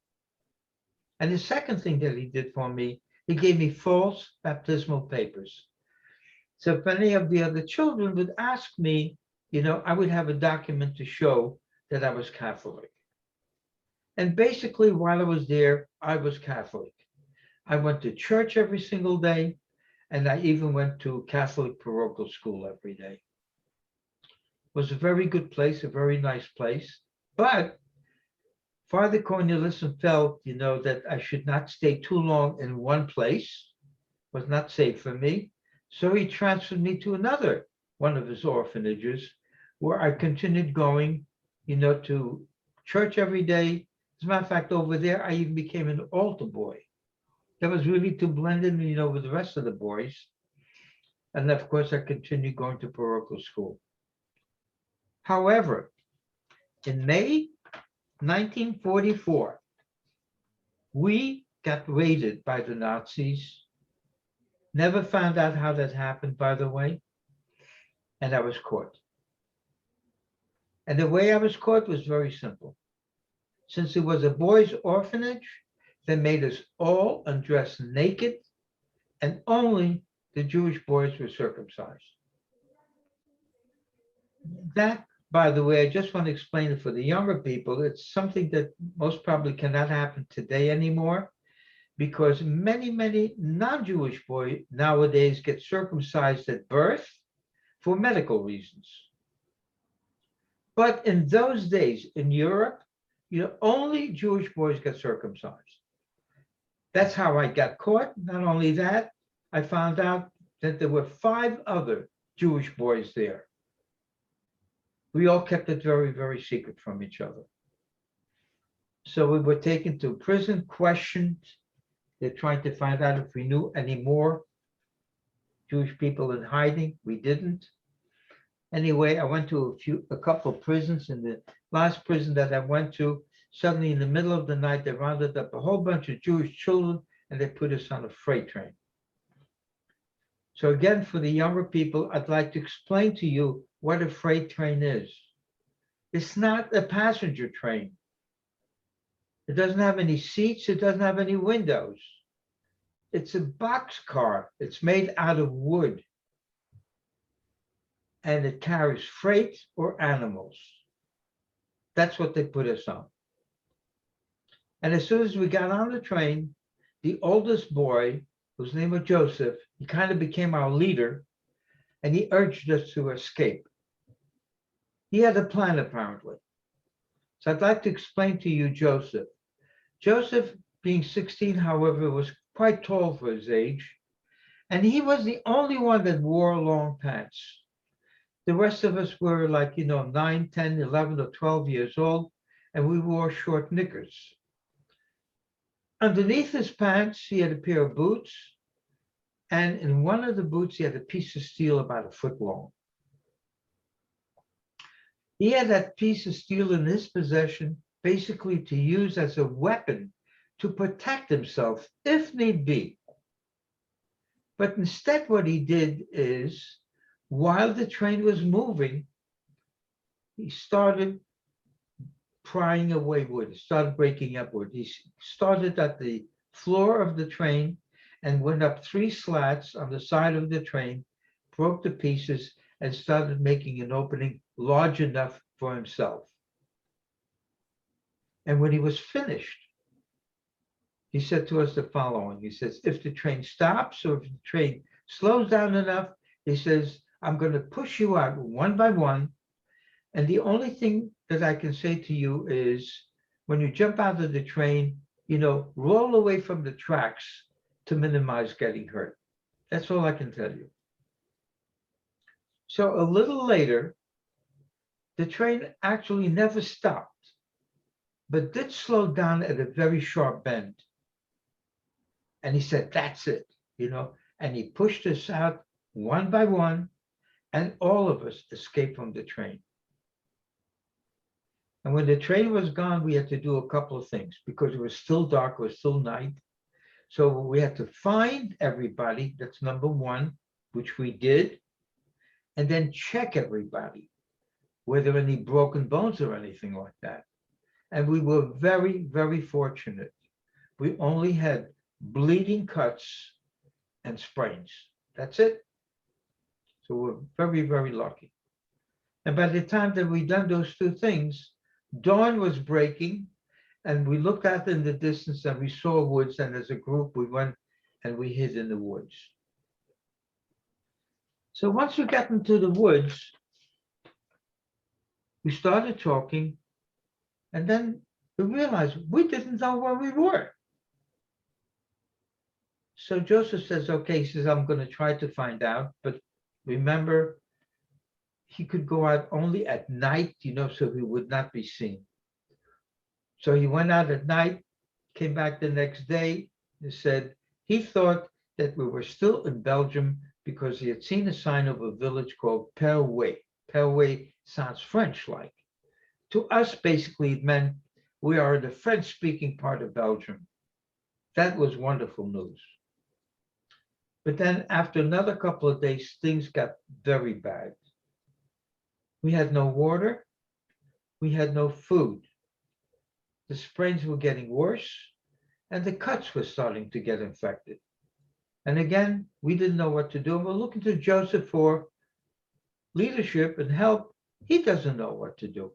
And the second thing that he did for me, he gave me false baptismal papers. So if any of the other children would ask me, I would have a document to show that I was Catholic. And basically, while I was there, I was Catholic. I went to church every single day, and I even went to Catholic parochial school every day. It was a very good place, a very nice place. But Father Cornelissen felt, that I should not stay too long in one place. It was not safe for me. So he transferred me to another one of his orphanages, where I continued going, to church every day. As a matter of fact, over there, I even became an altar boy. That was really to blend in, with the rest of the boys. And of course, I continued going to parochial school. However, in May 1944, we got raided by the Nazis. Never found out how that happened, by the way. And I was caught. And the way I was caught was very simple. Since it was a boys' orphanage, they made us all undress naked, and only the Jewish boys were circumcised. That, by the way, I just want to explain it for the younger people. It's something that most probably cannot happen today anymore, because many, many non-Jewish boys nowadays get circumcised at birth for medical reasons. But in those days in Europe, only Jewish boys get circumcised. That's how I got caught. Not only that, I found out that there were 5 other Jewish boys there. We all kept it very, very secret from each other. So we were taken to prison, questioned. They're trying to find out if we knew any more Jewish people in hiding. We didn't. Anyway, I went to a couple of prisons. In the last prison that I went to, suddenly in the middle of the night, they rounded up a whole bunch of Jewish children and they put us on a freight train. So again, for the younger people, I'd like to explain to you what a freight train is. It's not a passenger train. It doesn't have any seats. It doesn't have any windows. It's a boxcar. It's made out of wood. And it carries freight or animals. That's what they put us on. And as soon as we got on the train, the oldest boy, whose name was Joseph, he kind of became our leader, and he urged us to escape. He had a plan, apparently. So I'd like to explain to you Joseph. Joseph, being 16, however, was quite tall for his age, and he was the only one that wore long pants. The rest of us were like, 9, 10, 11, or 12 years old, and we wore short knickers. Underneath his pants, he had a pair of boots, and in one of the boots, he had a piece of steel about a foot long. He had that piece of steel in his possession, basically to use as a weapon to protect himself, if need be. But instead, what he did is, while the train was moving, he started prying away wood. He started breaking up wood. He started at the floor of the train and went up 3 slats on the side of the train, broke the pieces, and started making an opening large enough for himself. And when he was finished, he said to us the following. He says, if the train stops or if the train slows down enough, he says, I'm going to push you out one by one. And the only thing that I can say to you is when you jump out of the train, roll away from the tracks to minimize getting hurt. That's all I can tell you. So a little later, the train actually never stopped, but did slow down at a very sharp bend. And he said, that's it, and he pushed us out one by one, and all of us escaped from the train. And when the train was gone, we had to do a couple of things because it was still dark, it was still night. So we had to find everybody, that's number one, which we did, and then check everybody. Were there any broken bones or anything like that? And we were very, very fortunate. we only had bleeding cuts and sprains. That's it. So we're very, very lucky. And by the time that we done those two things, dawn was breaking, and we looked out in the distance and we saw woods, and as a group we went and we hid in the woods. So once we got into the woods, we started talking, and then we realized we didn't know where we were. So Joseph says, okay, he says, I'm going to try to find out, but remember, he could go out only at night, so he would not be seen. So he went out at night, came back the next day, and said he thought that we were still in Belgium because he had seen a sign of a village called Barre. Barre sounds French-like. To us, basically, it meant we are in the French-speaking part of Belgium. That was wonderful news. But then after another couple of days, things got very bad. We had no water. We had no food. The sprains were getting worse, and the cuts were starting to get infected. And again, we didn't know what to do. We're looking to Joseph for leadership and help. He doesn't know what to do.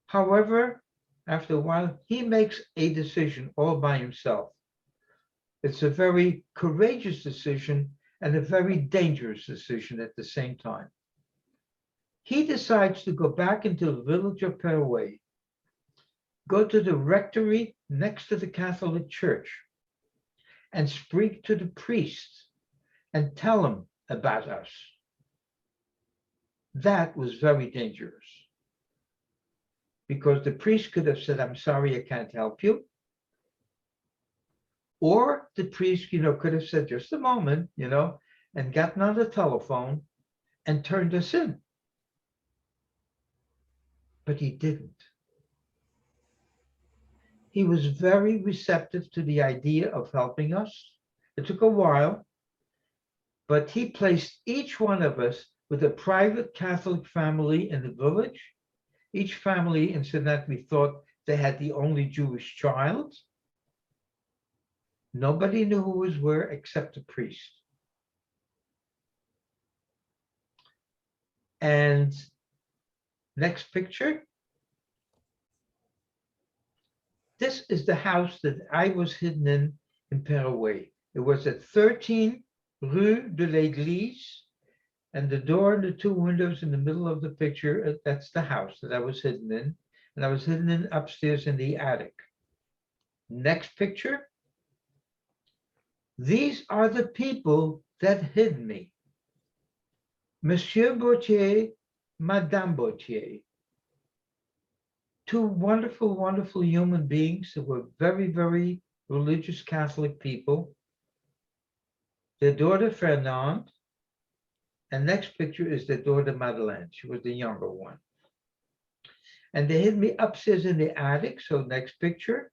However, after a while, he makes a decision all by himself. It's a very courageous decision and a very dangerous decision at the same time. He decides to go back into the village of Barre, go to the rectory next to the Catholic Church, and speak to the priest and tell him about us. That was very dangerous, because the priest could have said, I'm sorry, I can't help you. Or the priest, could have said, just a moment, and gotten on the telephone and turned us in. But he didn't. He was very receptive to the idea of helping us. It took a while, but he placed each one of us with a private Catholic family in the village. Each family, incidentally, thought they had the only Jewish child. Nobody knew who was where except the priest. And next picture. This is the house that I was hidden in Barre. It was at 13 Rue de l'Église, and the door and the two windows in the middle of the picture, that's the house that I was hidden in. And I was hidden in upstairs in the attic. Next picture. These are the people that hid me. Monsieur Bautier, Madame Bautier. Two wonderful, wonderful human beings that were very, very religious Catholic people. Their daughter, Fernande, and next picture is their daughter, Madeleine. She was the younger one. And they hid me upstairs in the attic, so next picture.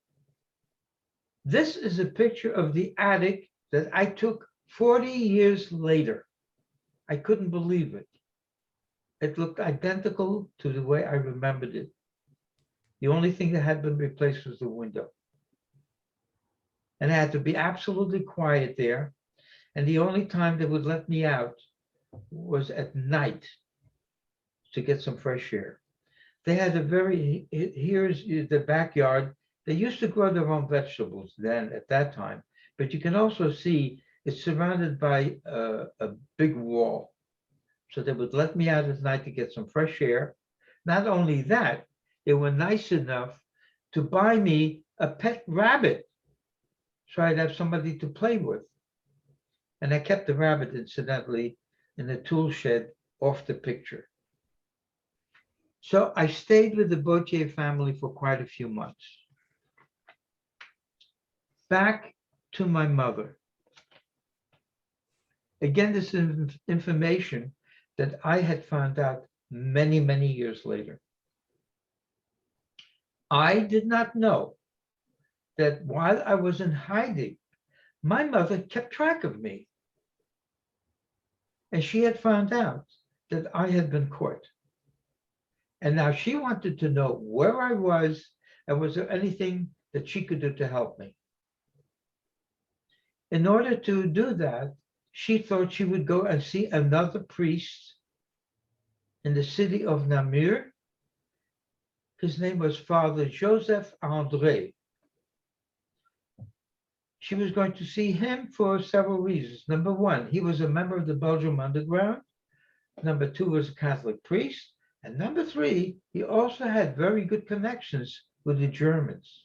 This is a picture of the attic that I took 40 years later. I couldn't believe it. It looked identical to the way I remembered it. The only thing that had been replaced was the window. And I had to be absolutely quiet there. And the only time they would let me out was at night to get some fresh air. They had a very, here's the backyard. They used to grow their own vegetables then at that time, but you can also see it's surrounded by a big wall. So they would let me out at night to get some fresh air. Not only that, they were nice enough to buy me a pet rabbit, so I'd have somebody to play with. And I kept the rabbit, incidentally, in the tool shed off the picture. So I stayed with the Bautier family for quite a few months. Back to my mother. Again, this is information that I had found out many, many years later. I did not know that while I was in hiding, my mother kept track of me. And she had found out that I had been caught. And now she wanted to know where I was and was there anything that she could do to help me. In order to do that, she thought she would go and see another priest in the city of Namur. His name was Father Joseph André. She was going to see him for several reasons. Number one, he was a member of the Belgium Underground. Number two, was a Catholic priest. And number three, he also had very good connections with the Germans.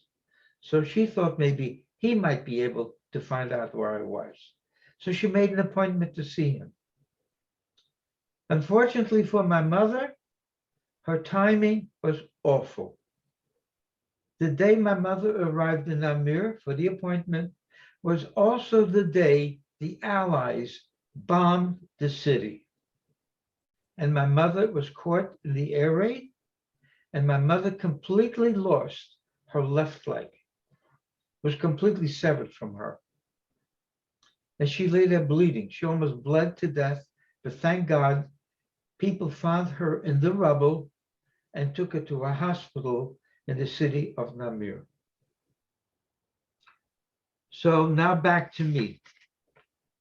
So she thought maybe he might be able to find out where I was. So she made an appointment to see him. Unfortunately for my mother, her timing was awful. The day my mother arrived in Namur for the appointment was also the day the Allies bombed the city. And my mother was caught in the air raid, and my mother completely lost her left leg, was completely severed from her. And she lay there bleeding. She almost bled to death, but thank God, people found her in the rubble and took her to a hospital in the city of Namur. So now back to me.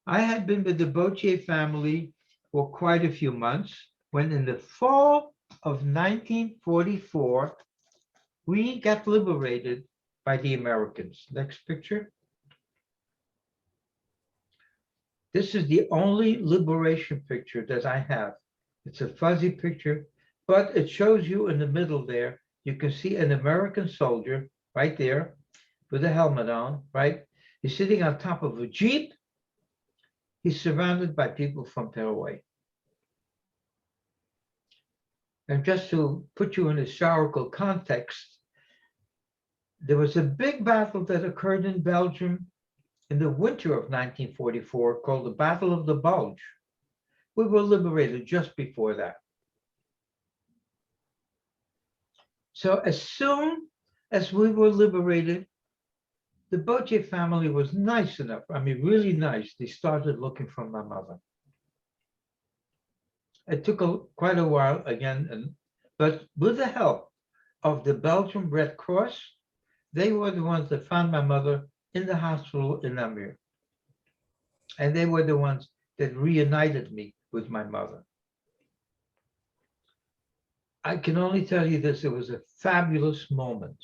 I had been with the Bulge family for quite a few months when in the fall of 1944, we got liberated by the Americans. Next picture. This is the only liberation picture that I have. It's a fuzzy picture, but it shows you in the middle there, you can see an American soldier right there with a helmet on, right? He's sitting on top of a Jeep. He's surrounded by people from Paraguay. And just to put you in historical context, there was a big battle that occurred in Belgium in the winter of 1944 called the Battle of the Bulge. We were liberated just before that. So as soon as we were liberated, the Bulge family was nice enough, I mean, really nice. They started looking for my mother. It took quite a while again, but with the help of the Belgian Red Cross, they were the ones that found my mother in the hospital in Namur. And they were the ones that reunited me with my mother. I can only tell you this, it was a fabulous moment.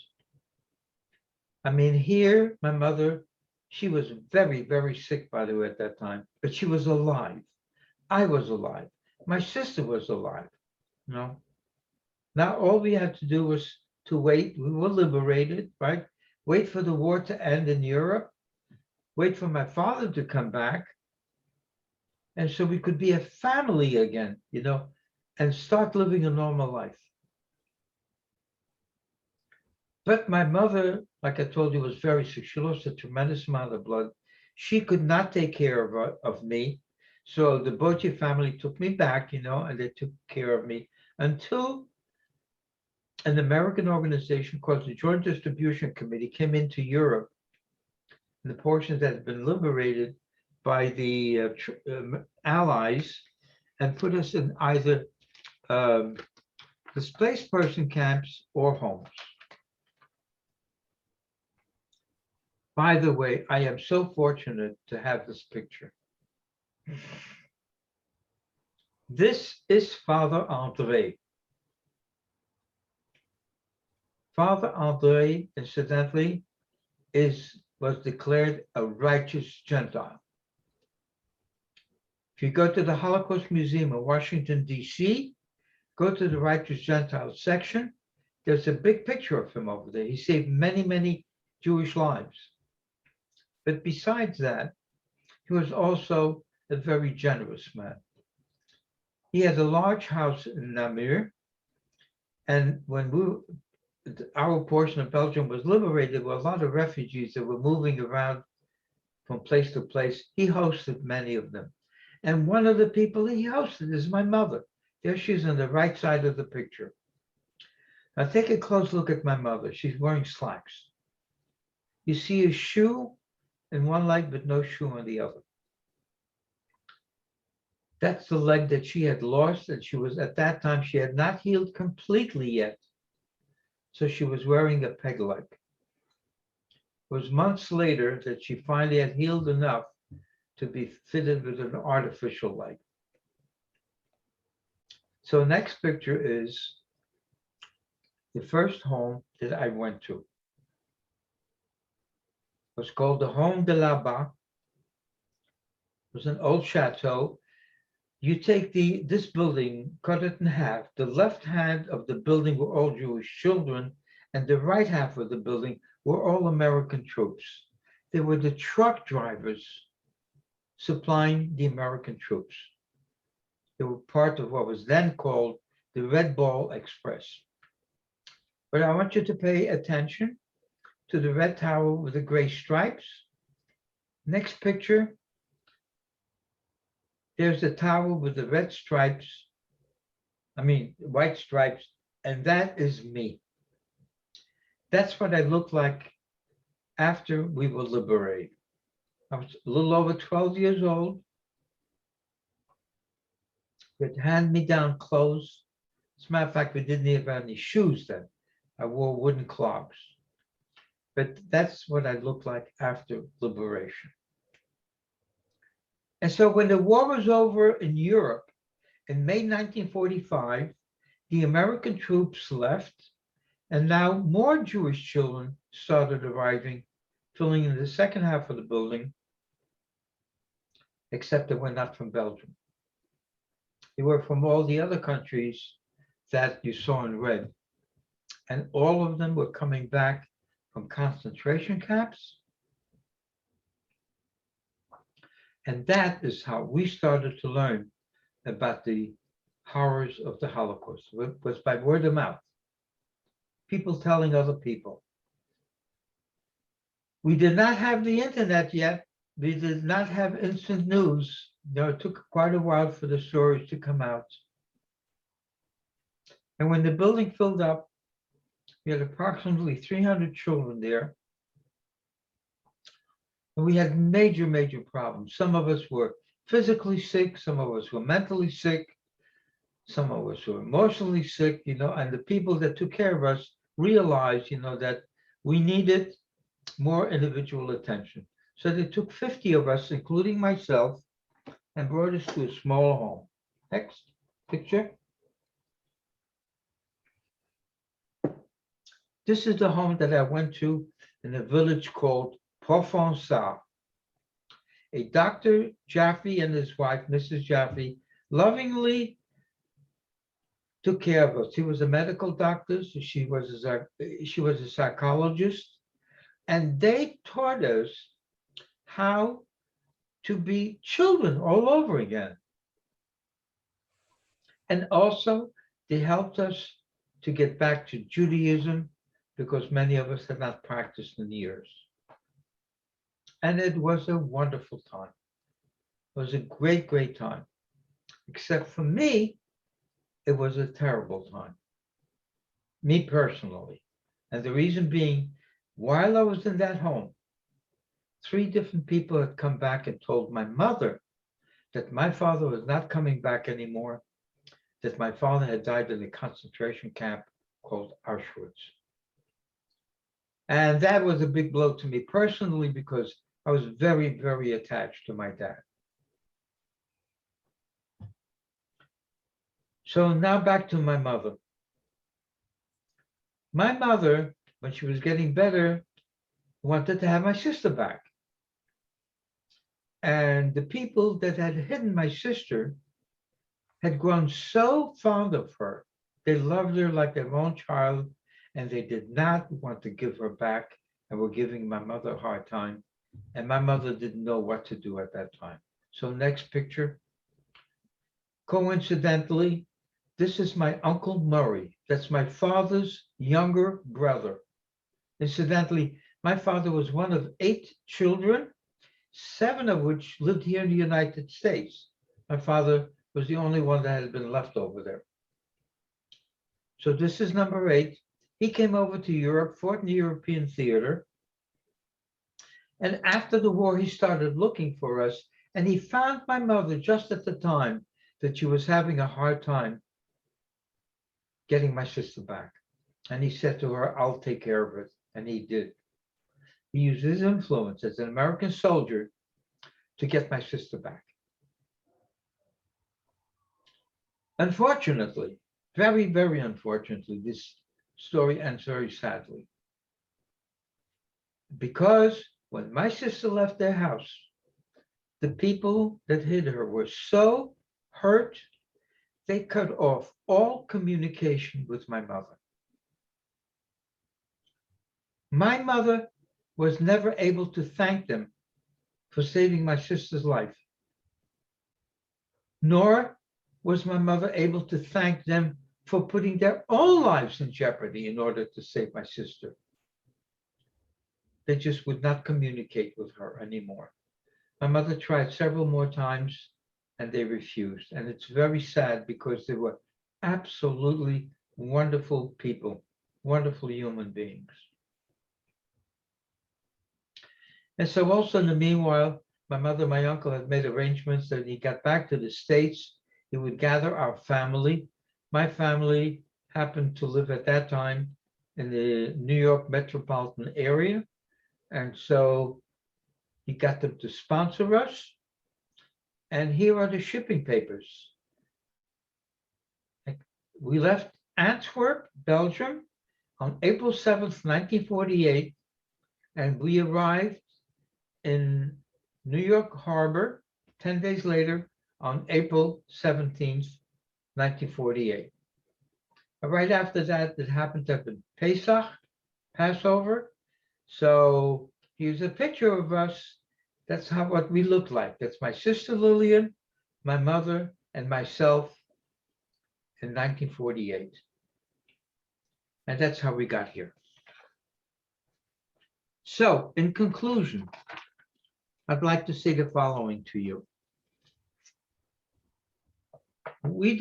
I mean, here, my mother, she was very, very sick, by the way, at that time, but she was alive. I was alive. My sister was alive, you know. Now, all we had to do was to wait. We were liberated, right? Wait for the war to end in Europe, wait for my father to come back. And so we could be a family again, you know, and start living a normal life. But my mother, like I told you, was very sick. She lost a tremendous amount of blood. She could not take care of me. So the Bulge family took me back, you know, and they took care of me until an American organization called the Joint Distribution Committee came into Europe, and the portions that had been liberated by the Allies, and put us in either displaced person camps or homes. By the way, I am so fortunate to have this picture. This is Father André. Father André, incidentally, was declared a righteous Gentile. If you go to the Holocaust Museum in Washington, D.C., go to the Righteous Gentile section, there's a big picture of him over there. He saved many, many Jewish lives. But besides that, he was also a very generous man. He had a large house in Namur, and when our portion of Belgium was liberated, there were a lot of refugees that were moving around from place to place. He hosted many of them. And one of the people he hosted is my mother. There she is on the right side of the picture. Now take a close look at my mother. She's wearing slacks. You see a shoe in one leg, but no shoe on the other. That's the leg that she had lost, and she was, at that time, she had not healed completely yet. So she was wearing a peg leg. was months later that she finally had healed enough to be fitted with an artificial leg. So next picture is the first home that I went to. It was called the Home de la Barre. It was an old chateau. You take this building, cut it in half. The left hand of the building were all Jewish children, and the right half of the building were all American troops. They were the truck drivers supplying the American troops. They were part of what was then called the Red Ball Express. But I want you to pay attention to the red tower with the gray stripes. Next picture. There's the tower with the red stripes, white stripes, and that is me. That's what I looked like after we were liberated. I was a little over 12 years old with hand-me-down clothes. As a matter of fact, we didn't even have any shoes then. I wore wooden clogs. But that's what I looked like after liberation. And so when the war was over in Europe, in May 1945, the American troops left, and now more Jewish children started arriving, filling in the second half of the building, except they were not from Belgium. They were from all the other countries that you saw in red. And all of them were coming back from concentration camps. And that is how we started to learn about the horrors of the Holocaust. It was by word of mouth. People telling other people. We did not have the internet yet. We did not have instant news. It took quite a while for the stories to come out. And when the building filled up, we had approximately 300 children there. And we had major, major problems. Some of us were physically sick. Some of us were mentally sick. Some of us were emotionally sick, and the people that took care of us realized, that we needed more individual attention. So they took 50 of us, including myself, and brought us to a small home. Next picture. This is the home that I went to in a village called Provençal. A Dr. Jaffe and his wife, Mrs. Jaffe, lovingly took care of us. He was a medical doctor, so she was a psychologist, and they taught us how to be children all over again. And also, they helped us to get back to Judaism because many of us had not practiced in years. And it was a wonderful time. It was a great, great time. Except for me, it was a terrible time. Me personally. And the reason being, while I was in that home, 3 different people had come back and told my mother that my father was not coming back anymore, that my father had died in a concentration camp called Auschwitz. And that was a big blow to me personally because I was very, very attached to my dad. So now back to my mother. My mother, when she was getting better, wanted to have my sister back. And the people that had hidden my sister had grown so fond of her. They loved her like their own child, and they did not want to give her back and were giving my mother a hard time. And my mother didn't know what to do at that time. So next picture. Coincidentally, this is my Uncle Murray. That's my father's younger brother. Incidentally, my father was one of 8 children, 7 of which lived here in the United States. My father was the only one that had been left over there. So this is number 8. He came over to Europe, fought in the European theater. And after the war, he started looking for us. And he found my mother just at the time that she was having a hard time getting my sister back. And he said to her, I'll take care of it. And he did. He used his influence as an American soldier to get my sister back. Unfortunately, very, very unfortunately, this story ends very sadly. Because when my sister left their house, the people that hid her were so hurt, they cut off all communication with my mother. My mother was never able to thank them for saving my sister's life, nor was my mother able to thank them for putting their own lives in jeopardy in order to save my sister. They just would not communicate with her anymore. My mother tried several more times and they refused. And it's very sad because they were absolutely wonderful people, wonderful human beings. And so also in the meanwhile, my mother, my uncle had made arrangements that he got back to the States. He would gather our family. My family happened to live at that time in the New York metropolitan area. And so he got them to sponsor us. And here are the shipping papers. We left Antwerp, Belgium on April 7th, 1948, and we arrived in New York Harbor 10 days later on April 17th, 1948. Right after that, it happened to have been Pesach, Passover. So here's a picture of us. That's what we look like. That's my sister Lillian, my mother, and myself in 1948. And that's how we got here. So in conclusion, I'd like to say the following to you. We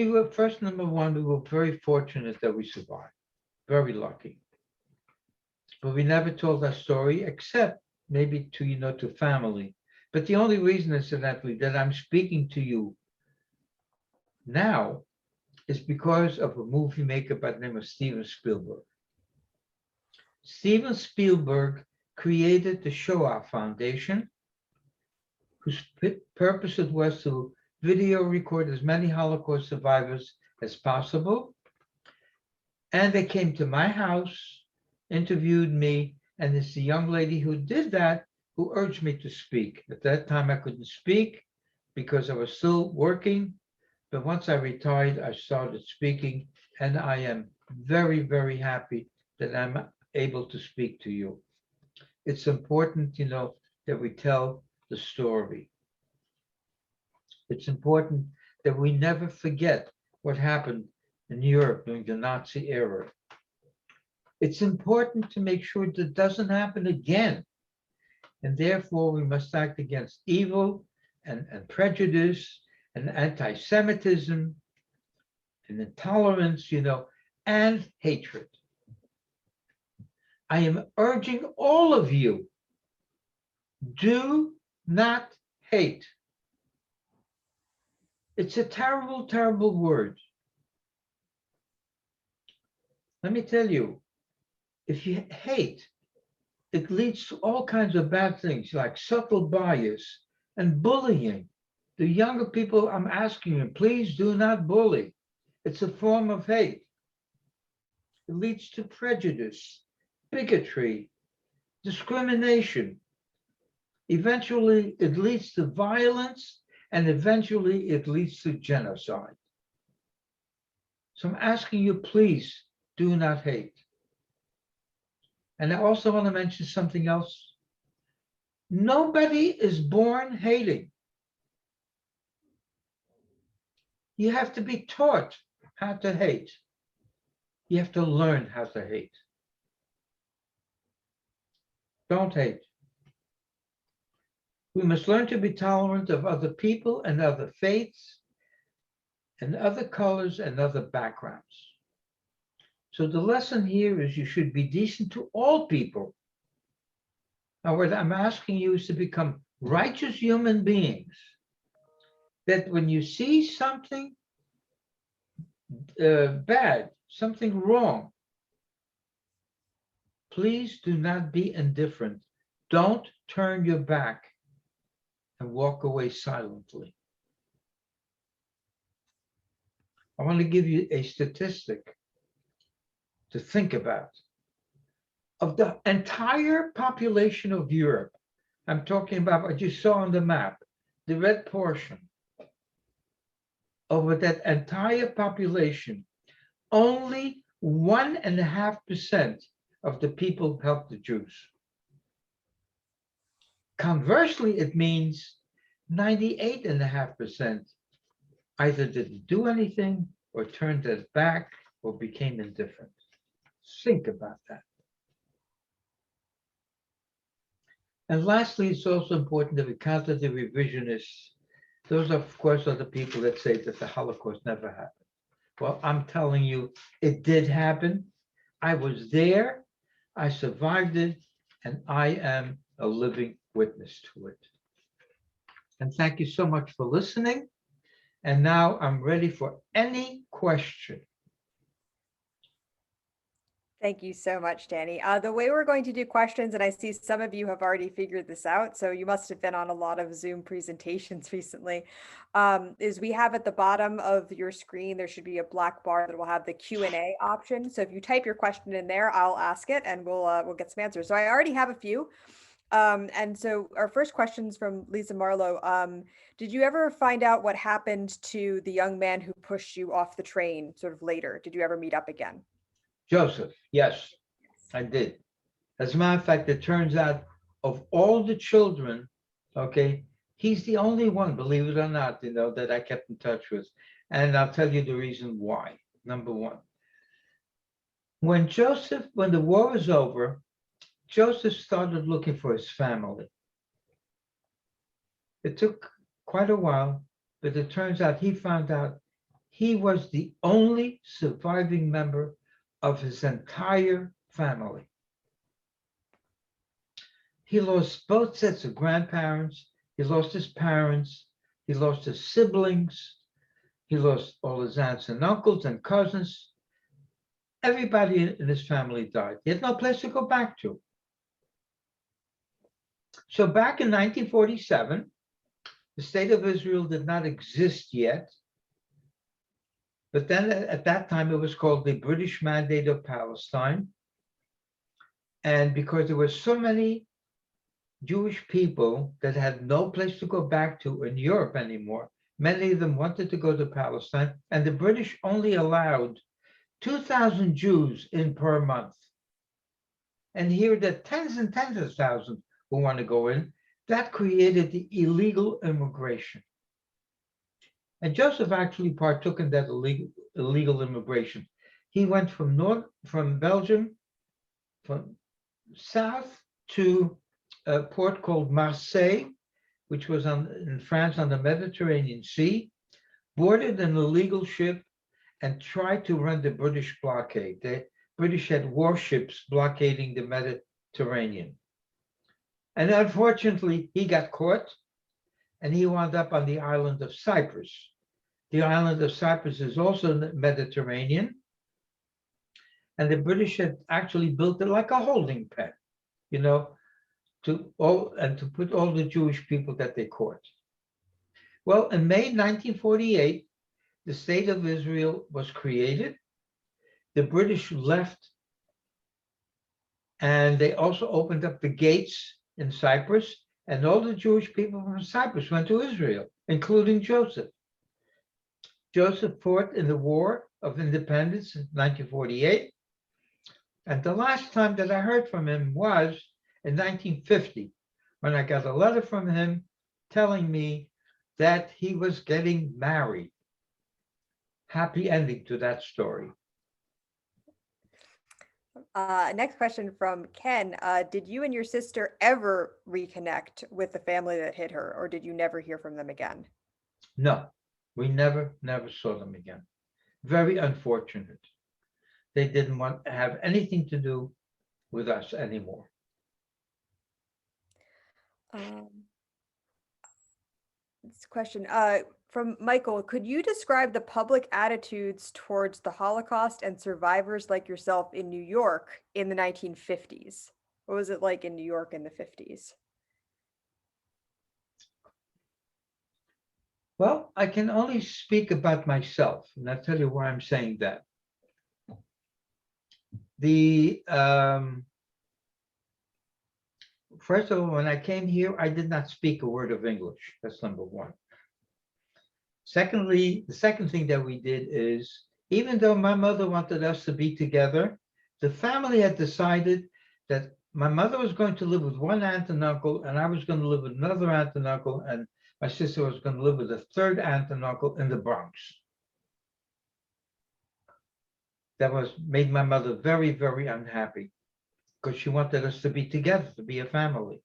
were first, number one, we were very fortunate that we survived, very lucky. But we never told our story except maybe to, to family. But the only reason, incidentally, that I'm speaking to you now is because of a movie maker by the name of Steven Spielberg. Steven Spielberg created the Shoah Foundation, whose purpose it was to video record as many Holocaust survivors as possible. And they came to my house, interviewed me, and it's the young lady who did that who urged me to speak. At that time, I couldn't speak because I was still working. But once I retired, I started speaking, and I am very, very happy that I'm able to speak to you. It's important, that we tell the story. It's important that we never forget what happened in Europe during the Nazi era. It's important to make sure that doesn't happen again. And therefore, we must act against evil and prejudice and anti-Semitism and intolerance, and hatred. I am urging all of you, do not hate. It's a terrible, terrible word. Let me tell you, if you hate, it leads to all kinds of bad things like subtle bias and bullying. The younger people, I'm asking you, please do not bully. It's a form of hate. It leads to prejudice, bigotry, discrimination. Eventually, it leads to violence, and eventually it leads to genocide. So I'm asking you, please do not hate. And I also want to mention something else. Nobody is born hating. You have to be taught how to hate. You have to learn how to hate. Don't hate. We must learn to be tolerant of other people and other faiths and other colors and other backgrounds. So the lesson here is you should be decent to all people. Now, what I'm asking you is to become righteous human beings. That when you see something bad, something wrong, please do not be indifferent. Don't turn your back and walk away silently. I want to give you a statistic to think about. Of the entire population of Europe, I'm talking about what you saw on the map, the red portion. Over that entire population, only 1.5% of the people helped the Jews. Conversely, it means 98.5% either didn't do anything or turned their back or became indifferent. Think about that. And lastly, it's also important that we counter the revisionists. Those, of course, are the people that say that the Holocaust never happened. Well, I'm telling you, it did happen. I was there, I survived it, and I am a living witness to it. And thank you so much for listening. And now I'm ready for any question. Thank you so much, Danny. The way we're going to do questions, and I see some of you have already figured this out, so you must have been on a lot of Zoom presentations recently, is we have at the bottom of your screen, there should be a black bar that will have the Q&A option. So if you type your question in there, I'll ask it and we'll get some answers. So I already have a few. And so our first question is from Lisa Marlowe. Did you ever find out what happened to the young man who pushed you off the train sort of later? Did you ever meet up again? Joseph, yes, I did. As a matter of fact, it turns out of all the children, okay, he's the only one, believe it or not, that I kept in touch with. And I'll tell you the reason why. Number one, when the war was over, Joseph started looking for his family. It took quite a while, but it turns out he found out he was the only surviving member of his entire family. He lost both sets of grandparents, he lost his parents, he lost his siblings, he lost all his aunts and uncles and cousins. Everybody in his family died. He had no place to go back to. So back in 1947, the state of Israel did not exist yet. But then at that time, it was called the British Mandate of Palestine. And because there were so many Jewish people that had no place to go back to in Europe anymore, many of them wanted to go to Palestine, and the British only allowed 2,000 Jews in per month. And here there are tens and tens of thousands who want to go in. That created the illegal immigration. And Joseph actually partook in that illegal immigration. He went from Belgium, from south to a port called Marseille, which was in France on the Mediterranean Sea, boarded an illegal ship and tried to run the British blockade. The British had warships blockading the Mediterranean. And unfortunately, he got caught and he wound up on the island of Cyprus. The island of Cyprus is also in the Mediterranean. And the British had actually built it like a holding pen, to put all the Jewish people that they caught. Well, in May 1948, the state of Israel was created. The British left, and they also opened up the gates in Cyprus, and all the Jewish people from Cyprus went to Israel, including Joseph. Joseph fought in the War of Independence in 1948, and the last time that I heard from him was in 1950, when I got a letter from him telling me that he was getting married. Happy ending to that story. Next question from Ken. Did you and your sister ever reconnect with the family that hit her, or did you never hear from them again? No, we never saw them again. Very unfortunate. They didn't want to have anything to do with us anymore. This question, from Michael, could you describe the public attitudes towards the Holocaust and survivors like yourself in New York in the 1950s? What was it like in New York in the 50s? Well, I can only speak about myself, and I'll tell you why I'm saying that. First of all, when I came here, I did not speak a word of English. That's number one. Secondly, the second thing that we did is, even though my mother wanted us to be together, the family had decided that my mother was going to live with one aunt and uncle, and I was going to live with another aunt and uncle, and my sister was going to live with a third aunt and uncle in the Bronx. That made my mother very, very unhappy because she wanted us to be together, to be a family.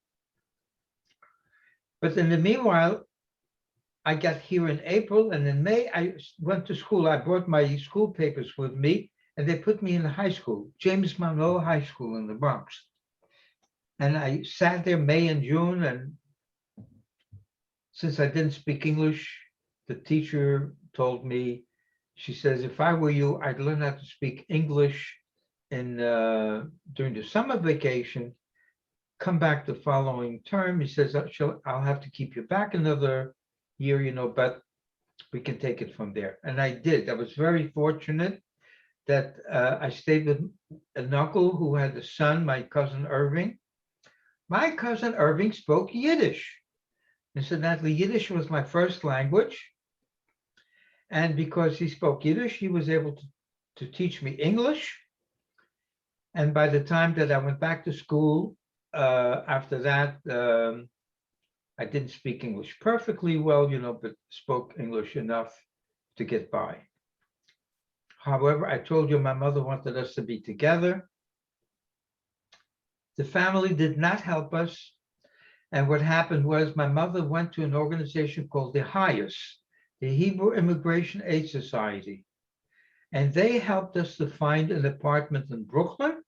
But in the meanwhile, I got here in April, and in May, I went to school. I brought my school papers with me, and they put me in high school, James Monroe High School in the Bronx. And I sat there May and June, and since I didn't speak English, the teacher told me, she says, if I were you, I'd learn how to speak English during the summer vacation, come back the following term. He says, I'll have to keep you back another year, but we can take it from there. And I did. I was very fortunate that I stayed with an uncle who had a son, my cousin Irving. My cousin Irving spoke Yiddish. Incidentally, Yiddish was my first language. And because he spoke Yiddish, he was able to teach me English. And by the time that I went back to school, after that, I didn't speak English perfectly well, but spoke English enough to get by. However, I told you my mother wanted us to be together. The family did not help us. And what happened was my mother went to an organization called the HIAS, the Hebrew Immigration Aid Society. And they helped us to find an apartment in Brooklyn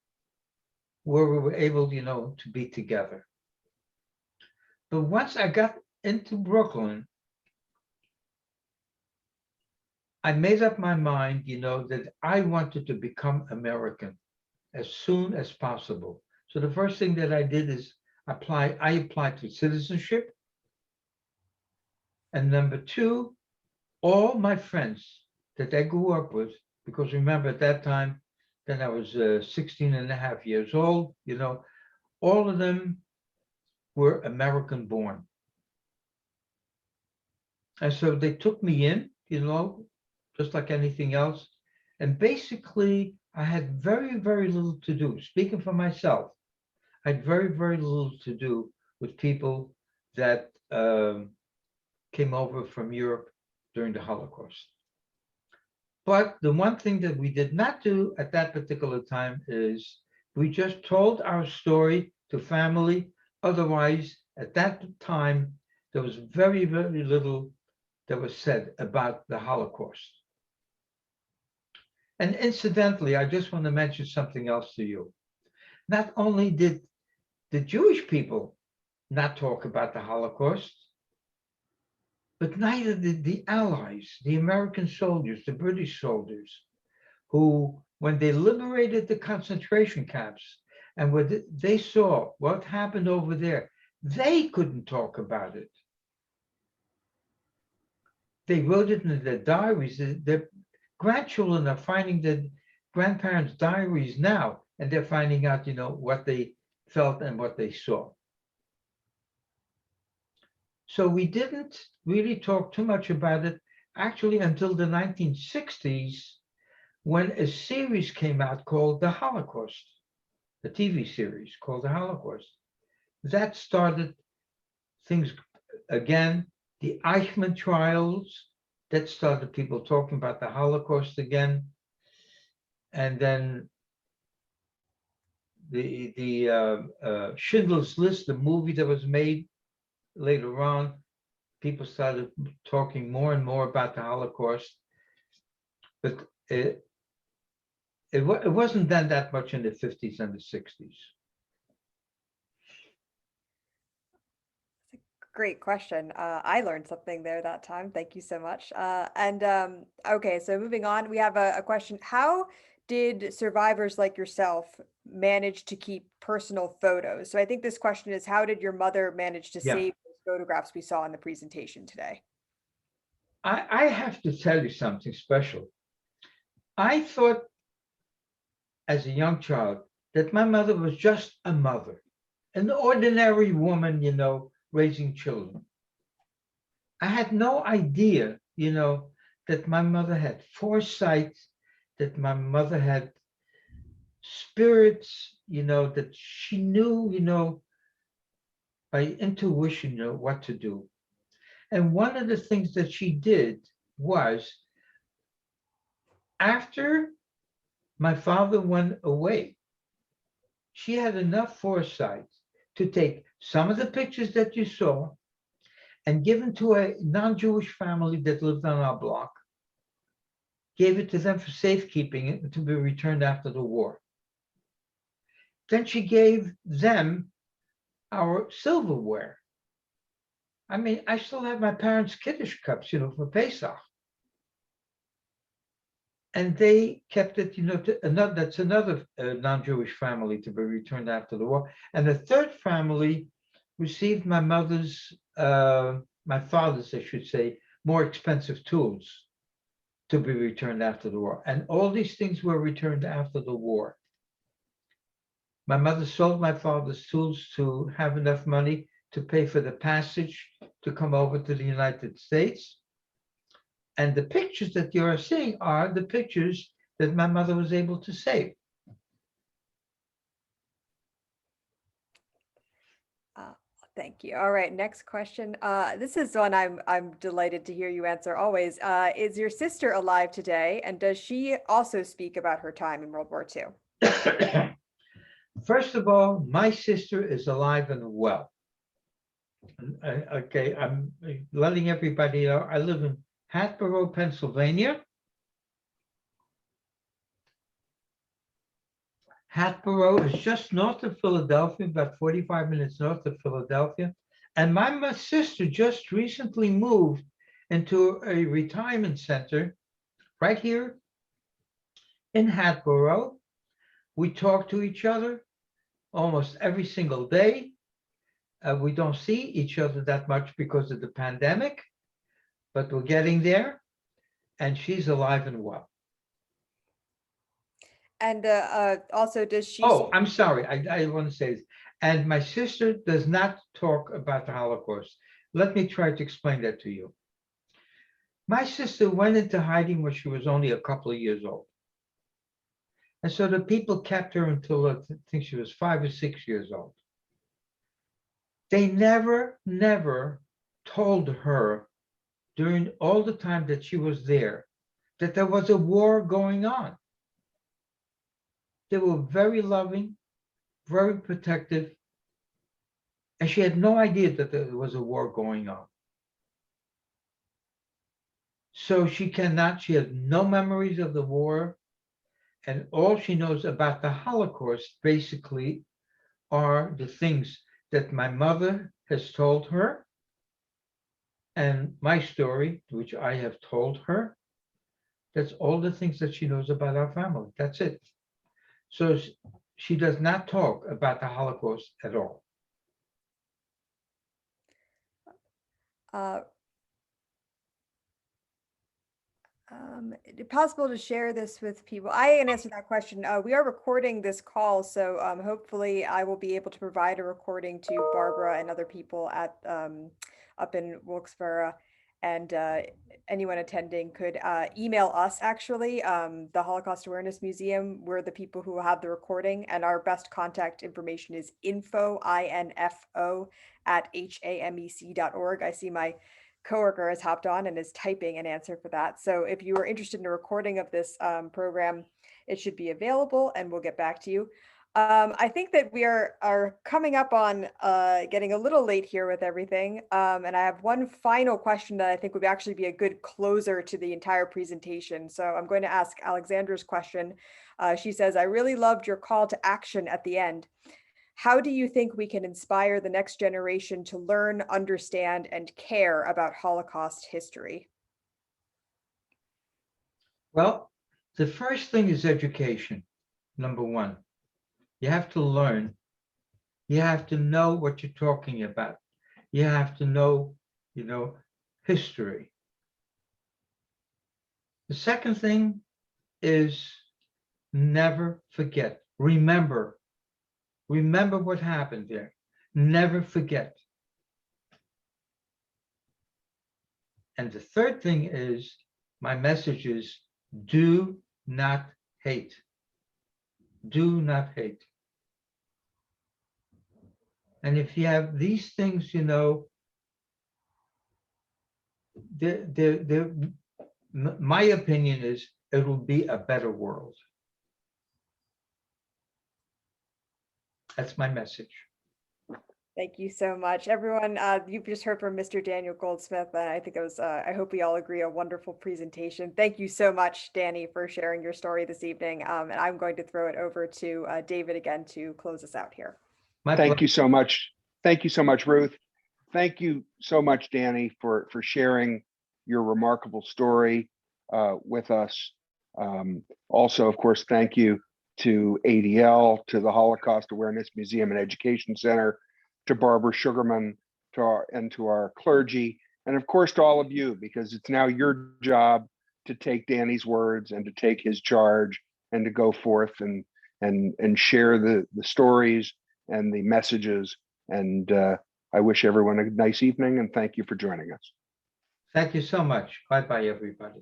where we were able, to be together. But once I got into Brooklyn, I made up my mind, that I wanted to become American as soon as possible. So the first thing that I did is I applied for citizenship. And number two, all my friends that I grew up with, because remember at that time, then I was 16 and a half years old, all of them were American born. And so they took me in, just like anything else. And basically, I had very, very little to do. Speaking for myself, I had very, very little to do with people that came over from Europe during the Holocaust. But the one thing that we did not do at that particular time is we just told our story to family. Otherwise, at that time, there was very, very little that was said about the Holocaust. And incidentally, I just want to mention something else to you. Not only did the Jewish people not talk about the Holocaust, but neither did the Allies, the American soldiers, the British soldiers, who, when they liberated the concentration camps and when they saw what happened over there, they couldn't talk about it. They wrote it in their diaries. Their grandchildren are finding their grandparents' diaries now, and they're finding out, what they felt and what they saw. So we didn't really talk too much about it, actually, until the 1960s, when a series came out called The Holocaust, a TV series called The Holocaust. That started things again. The Eichmann trials, that started people talking about the Holocaust again. And then the Schindler's List, the movie that was made later on, people started talking more and more about the Holocaust. But it wasn't done that much in the 50s and the 60s. Great question. I learned something there that time. Thank you so much. Okay, so moving on, we have a question. How did survivors like yourself manage to keep personal photos? So I think this question is, how did your mother manage to Yeah. save those photographs we saw in the presentation today? I have to tell you something special. I thought as a young child that my mother was just a mother, an ordinary woman, raising children. I had no idea, that my mother had foresight, that my mother had spirits, that she knew, by intuition, what to do. And one of the things that she did was, after my father went away, she had enough foresight to take some of the pictures that you saw and give them to a non-Jewish family that lived on our block, gave it to them for safekeeping to be returned after the war. Then she gave them our silverware. I mean, I still have my parents' Kiddush cups, for Pesach. And they kept it, to another, that's another non-Jewish family to be returned after the war. And the third family received my mother's, my father's, I should say, more expensive tools to be returned after the war. And all these things were returned after the war. My mother sold my father's tools to have enough money to pay for the passage to come over to the United States. And the pictures that you're seeing are the pictures that my mother was able to save. Thank you. All right, next question. This is one I'm delighted to hear you answer always. Is your sister alive today, and does she also speak about her time in World War II? First of all, my sister is alive and well. Okay, I'm letting everybody know I live in Hatboro, Pennsylvania. Hatboro is just north of Philadelphia, about 45 minutes north of Philadelphia. And my sister just recently moved into a retirement center right here in Hatboro. We talk to each other almost every single day. We don't see each other that much because of the pandemic, but we're getting there, and she's alive and well. And also, does she? Oh, I'm sorry. I want to say this. And my sister does not talk about the Holocaust. Let me try to explain that to you. My sister went into hiding when she was only a couple of years old. And so the people kept her until I think she was 5 or 6 years old. They never told her during all the time that she was there that there was a war going on. They were very loving, very protective, and she had no idea that there was a war going on. So she had no memories of the war, and all she knows about the Holocaust basically are the things that my mother has told her, and my story, which I have told her. That's all the things that she knows about our family. That's it. So she does not talk about the Holocaust at all. Is it possible to share this with people? I can answer that question. We are recording this call, so hopefully I will be able to provide a recording to Barbara and other people at up in Wilkes-Barre, and anyone attending could email us, actually, the Holocaust Awareness Museum. We're the people who have the recording, and our best contact information is info, INFO, @hamec.org. I see my coworker has hopped on and is typing an answer for that. So if you are interested in a recording of this program, it should be available, and we'll get back to you. I think that we are coming up on getting a little late here with everything. And I have one final question that I think would actually be a good closer to the entire presentation. So I'm going to ask Alexandra's question. She says, I really loved your call to action at the end. How do you think we can inspire the next generation to learn, understand, and care about Holocaust history? Well, the first thing is education, number one. You have to learn. You have to know what you're talking about. You have to know, history. The second thing is never forget. Remember what happened there. Never forget. And the third thing is, my message is, do not hate. Do not hate. And if you have these things, my opinion is it will be a better world. That's my message. Thank you so much, everyone. You've just heard from Mr. Daniel Goldsmith, and I think it was, I hope we all agree, a wonderful presentation. Thank you so much, Danny, for sharing your story this evening. And I'm going to throw it over to David again to close us out here. Thank you so much. Thank you so much, Ruth. Thank you so much, Danny, for sharing your remarkable story with us. Also, of course, thank you to ADL, to the Holocaust Awareness Museum and Education Center, to Barbara Sugarman, to our clergy, and of course to all of you, because it's now your job to take Danny's words and to take his charge and to go forth and share the stories and the messages. And I wish everyone a nice evening and thank you for joining us. Thank you so much. Bye-bye, everybody.